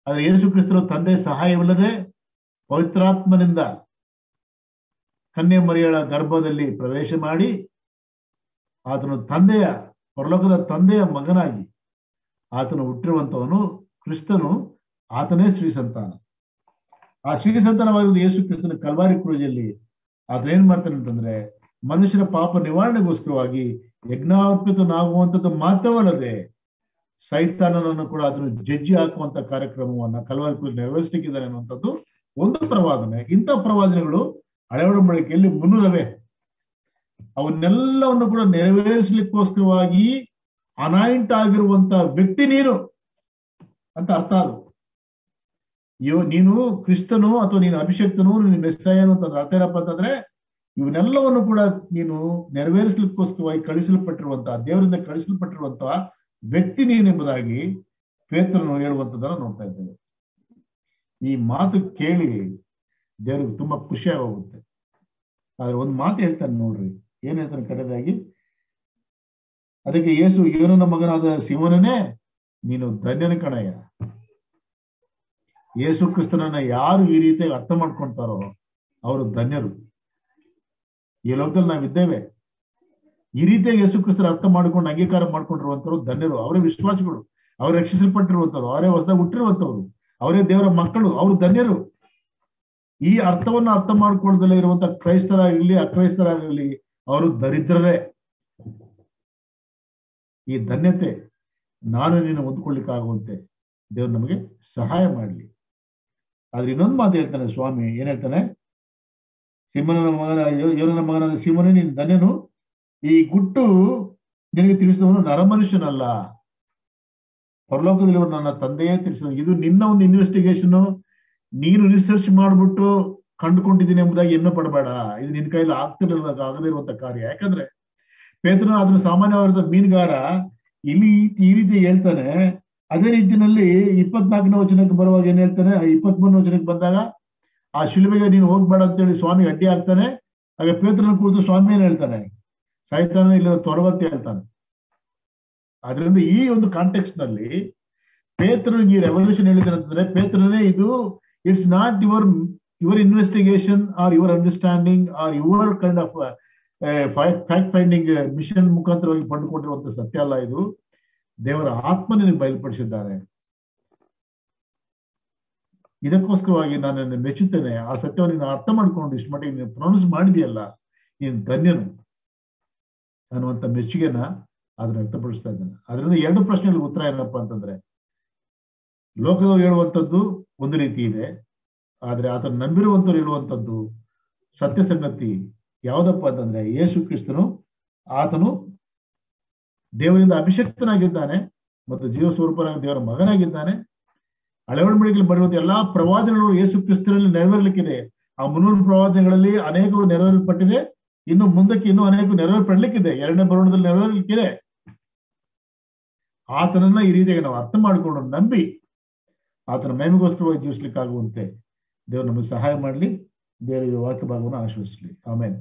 ಆದ್ರೆ ಯೇಸು ಕ್ರಿಸ್ತನ ತಂದೆ ಸಹಾಯವಿಲ್ಲದೆ ಪವಿತ್ರಾತ್ಮನಿಂದ ಕನ್ಯೆ ಮರಿಯಳ ಗರ್ಭದಲ್ಲಿ ಪ್ರವೇಶ ಮಾಡಿ ಆತನು ಪರಲೋಕದ ತಂದೆಯ ಮಗನಾಗಿ ಆತನು ಹುಟ್ಟಿರುವಂತವನು ಕ್ರಿಸ್ತನು, ಆತನೇ ಶ್ರೀ ಸಂತಾನ. ಆ ಶ್ರೀ ಸಂತಾನವಾಗಿರುವುದು ಯೇಸು ಕ್ರಿಸ್ತನ ಕಲ್ವಾರಿ ಕ್ರೂಜಲ್ಲಿ ಆತ ಏನ್ ಮಾಡ್ತಾನೆ ಅಂತಂದ್ರೆ, ಮನುಷ್ಯನ ಪಾಪ ನಿವಾರಣೆಗೋಸ್ಕರವಾಗಿ ಯಜ್ಞಾರ್ಪಿತನಾಗುವಂಥದ್ದು ಮಾತ್ರವಲ್ಲದೆ ಸೈತಾನನನ್ನು ಕೂಡ ಅದನ್ನು ಜಜ್ಜಿ ಹಾಕುವಂತ ಕಾರ್ಯಕ್ರಮವನ್ನ ಕಲ್ವಾರಿ ಕ್ರೂಜ್ ನೆರವೇರಿಸಲಿಕ್ಕಿದ್ದಾನೆ ಅನ್ನುವಂಥದ್ದು ಒಂದು ಪ್ರವಾದನೆ. ಇಂಥ ಪ್ರವಾದನೆಗಳು ಹಳೆ ಒಡಂಬಡಿಕೆಯಲ್ಲಿ ಮುನ್ನೂರವೇ. ಅವನ್ನೆಲ್ಲವನ್ನು ಕೂಡ ನೆರವೇರಿಸಲಿಕ್ಕೋಸ್ಕರವಾಗಿ ಅನಾಯಿಂಟ್ ಆಗಿರುವಂತ ವ್ಯಕ್ತಿ ನೀನು ಅಂತ ಅರ್ಥ. ಅದು ನೀನು ಕ್ರಿಸ್ತನು ಅಥವಾ ನೀನು ಅಭಿಷಕ್ತನು, ನೀನು ಮೆಸ್ಸಾಯನು ಅಂತ ಅರ್ಥ ಏನಪ್ಪ ಅಂತಂದ್ರೆ, ಇವನ್ನೆಲ್ಲವನ್ನು ಕೂಡ ನೀನು ನೆರವೇರಿಸಲಿಕ್ಕೋಸ್ಕರವಾಗಿ ಕಳಿಸಲ್ಪಟ್ಟಿರುವಂತಹ, ದೇವರಿಂದ ಕಳಿಸಲ್ಪಟ್ಟಿರುವಂತಹ ವ್ಯಕ್ತಿ ನೀನೆಂಬುದಾಗಿ ಪೇತ್ರನು ಹೇಳುವಂಥದ್ದನ್ನು ನೋಡ್ತಾ ಇದ್ದೇವೆ. ಈ ಮಾತು ಕೇಳಿ ದೇವರಿಗೆ ತುಂಬಾ ಖುಷಿ ಆಗೋಗುತ್ತೆ. ಆದ್ರೆ ಒಂದು ಮಾತು ಹೇಳ್ತಾನೆ ನೋಡ್ರಿ, ಏನ್ ಹೇಳ್ತಾನೆ ಕಡೆದಾಗಿ, ಅದಕ್ಕೆ ಯೇಸು, ಯೋನನ ಮಗನಾದ ಸಿಮೋನನೇ ನೀನು ಧನ್ಯನ ಕಣಯ್ಯ. ಯೇಸು ಕ್ರಿಸ್ತನನ್ನ ಯಾರು ಈ ರೀತಿಯಾಗಿ ಅರ್ಥ ಮಾಡ್ಕೊಂತಾರೋ ಅವರು ಧನ್ಯರು. ಈ ಲೋಕದಲ್ಲಿ ನಾವಿದ್ದೇವೆ, ಈ ರೀತಿಯಾಗಿ ಯೇಸು ಕ್ರಿಸ್ತನ ಅರ್ಥ ಮಾಡ್ಕೊಂಡು ಅಂಗೀಕಾರ ಮಾಡ್ಕೊಂಡಿರುವಂತವ್ರು ಧನ್ಯರು. ಅವರೇ ವಿಶ್ವಾಸಿಗಳು, ಅವ್ರು ರಕ್ಷಿಸಲ್ಪಟ್ಟಿರುವಂತವ್ರು, ಅವರೇ ಹೊಸದಾಗಿ ಹುಟ್ಟಿರುವಂತವ್ರು, ಅವರೇ ದೇವರ ಮಕ್ಕಳು, ಅವರು ಧನ್ಯರು. ಈ ಅರ್ಥವನ್ನು ಅರ್ಥ ಮಾಡ್ಕೊಳ್ಳದಲ್ಲೇ ಇರುವಂತ ಕ್ರೈಸ್ತರಾಗಿರ್ಲಿ ಅಕ್ರೈಸ್ತರಾಗಿರ್ಲಿ ಅವರು ದರಿದ್ರರೇ. ಈ ಧನ್ಯತೆ ನಾನು ನೀನು ಹೊಂದ್ಕೊಳ್ಳಿಕ್ಕಾಗುವಂತೆ ದೇವ್ರು ನಮಗೆ ಸಹಾಯ ಮಾಡಲಿ. ಆದ್ರೆ ಇನ್ನೊಂದು ಮಾತು ಹೇಳ್ತಾನೆ ಸ್ವಾಮಿ, ಏನ್ ಹೇಳ್ತಾನೆ, ಯೋನನ ಮಗನಾದ ಸಿಮೋನೇ ನೀನು ಧನ್ಯನು, ಈ ಗುಟ್ಟು ನಿನಗೆ ತಿಳಿಸಿದವನು ನರಮನುಷ್ಯನಲ್ಲ, ಪರಲೋಕದಲ್ಲಿರುವ ನನ್ನ ತಂದೆಯೇ ತಿಳಿಸಿದ. ಇದು ನಿನ್ನ ಒಂದು ಇನ್ವೆಸ್ಟಿಗೇಷನ್, ನೀನು ರಿಸರ್ಚ್ ಮಾಡ್ಬಿಟ್ಟು ಕಂಡುಕೊಂಡಿದ್ದೀನಿ ಎಂಬುದಾಗಿ ಎಣ್ಣೆ ಪಡಬೇಡ. ಇದು ನಿನ್ನ ಕೈಯಲ್ಲಿ ಆಗದೇ ಇರುವಂತ ಕಾರ್ಯ. ಯಾಕಂದ್ರೆ ಪೇತ್ರನು ಅದನ್ನು ಸಾಮಾನ್ಯವಾದ ಮೀನುಗಾರ ಇಲ್ಲಿ ಈ ರೀತಿ ಹೇಳ್ತಾನೆ. ಅದೇ ರೀತಿಯಲ್ಲಿ 24ನೇ ವಚನಕ್ಕೆ ಬರುವಾಗ ಏನ್ ಹೇಳ್ತಾನೆ, 23ನೇ ವಚನಕ್ಕೆ ಬಂದಾಗ ಆ ಶಿಲುಬೆಗೆ ನೀನು ಹೋಗ್ಬೇಡ ಅಂತೇಳಿ ಸ್ವಾಮಿ ಅಡ್ಡಿ ಆಗ್ತಾನೆ. ಆಗ ಪೇತ್ರನ ಕುರಿತು ಸ್ವಾಮಿ ಏನ್ ಹೇಳ್ತಾನೆ, ಸಾಯ್ತಾನೆ ಇಲ್ಲ ತೊಡವತ್ತೆ ಹೇಳ್ತಾನೆ. ಅದರಿಂದ ಈ ಒಂದು ಕಾಂಟೆಕ್ಸ್ಟ್ ನಲ್ಲಿ ಪೇತ್ರನಿಗೆ ಈ ರೆವಲ್ಯೂಷನ್ ಹೇಳಿದ್ರೆ ಅಂತಂದ್ರೆ, ಪೇತ್ರನೇ ಇದು it's not your investigation or your understanding or your kind of fact finding mission ಮುಖಾಂತರವಾಗಿ ಪಡೆದುಕೊಂಡಿರುವಂತ ಸತ್ಯ ಅಲ್ಲ. ಇದು ದೇವರ ಆತ್ಮ ನಿನಗೆ ಬಯಲುಪಡಿಸಿದ್ದಾರೆ. ಇದಕ್ಕೋಸ್ಕರವಾಗಿ ನಾನು ನಿನ್ನ ಮೆಚ್ಚುತ್ತೇನೆ. ಆ ಸತ್ಯವನ್ನು ನೀನು ಅರ್ಥ ಮಾಡ್ಕೊಂಡು ಇಷ್ಟು ಮಟ್ಟಿಗೆ ನೀನು ಪ್ರೊನೌನ್ಸ್ ಮಾಡಿದೆಯಲ್ಲ, ನೀನು ಧನ್ಯನು ಅನ್ನುವಂಥ ಮೆಚ್ಚುಗೆನ ಅದನ್ನ ವ್ಯಕ್ತಪಡಿಸ್ತಾ ಇದ್ದಾನೆ. ಅದರಿಂದ 2 ಪ್ರಶ್ನೆಗಳಿಗೆ ಉತ್ತರ ಏನಪ್ಪಾ ಅಂತಂದ್ರೆ, ಲೋಕದವ್ರು ಹೇಳುವಂಥದ್ದು ಒಂದು ರೀತಿ ಇದೆ, ಆದ್ರೆ ಆತನ ನಂಬಿರುವಂಥವ್ರು ಹೇಳುವಂಥದ್ದು ಸತ್ಯ ಸಂಗತಿ ಯಾವುದಪ್ಪ ಅಂತಂದ್ರೆ, ಯೇಸು ಕ್ರಿಸ್ತನು ಆತನು ದೇವರಿಂದ ಅಭಿಷಕ್ತನಾಗಿದ್ದಾನೆ ಮತ್ತು ಜೀವ ಸ್ವರೂಪನಾಗಿ ದೇವರ ಮಗನಾಗಿದ್ದಾನೆ. ಹಳೆ ಒಡಂಬಡಿಕೆಯಲ್ಲಿ ಬರೆಯುವಂತ ಎಲ್ಲಾ ಪ್ರವಾದನೆಗಳು ಯೇಸು ಕ್ರಿಸ್ತನಲ್ಲಿ ನೆರವೇರಲಿಕ್ಕಿದೆ. ಆ 300 ಪ್ರವಾದನೆಗಳಲ್ಲಿ ಅನೇಕವು ನೆರವೇರಲ್ಪಟ್ಟಿದೆ, ಇನ್ನು ಮುಂದಕ್ಕೆ ಇನ್ನೂ ಅನೇಕ ನೆರವೇರ್ಪಡ್ಲಿಕ್ಕಿದೆ, 2ನೇ ಬರೋಣದಲ್ಲಿ ನೆರವೇರಲಿಕ್ಕಿದೆ. ಆತನನ್ನ ಈ ರೀತಿಯಾಗಿ ನಾವು ಅರ್ಥ ಮಾಡಿಕೊಂಡು ನಂಬಿ ಆತನ ಮಹಿಮೆಗೋಸ್ಕರವಾಗಿ ಜೀವಿಸ್ಲಿಕ್ಕಾಗುವಂತೆ ದೇವರು ನಮಗೆ ಸಹಾಯ ಮಾಡಲಿ. ದೇವರ ವಾಕ್ಯ ಭಾಗವನ್ನು ಆಶೀರ್ವದಿಸಲಿ. ಆಮೇಲೆ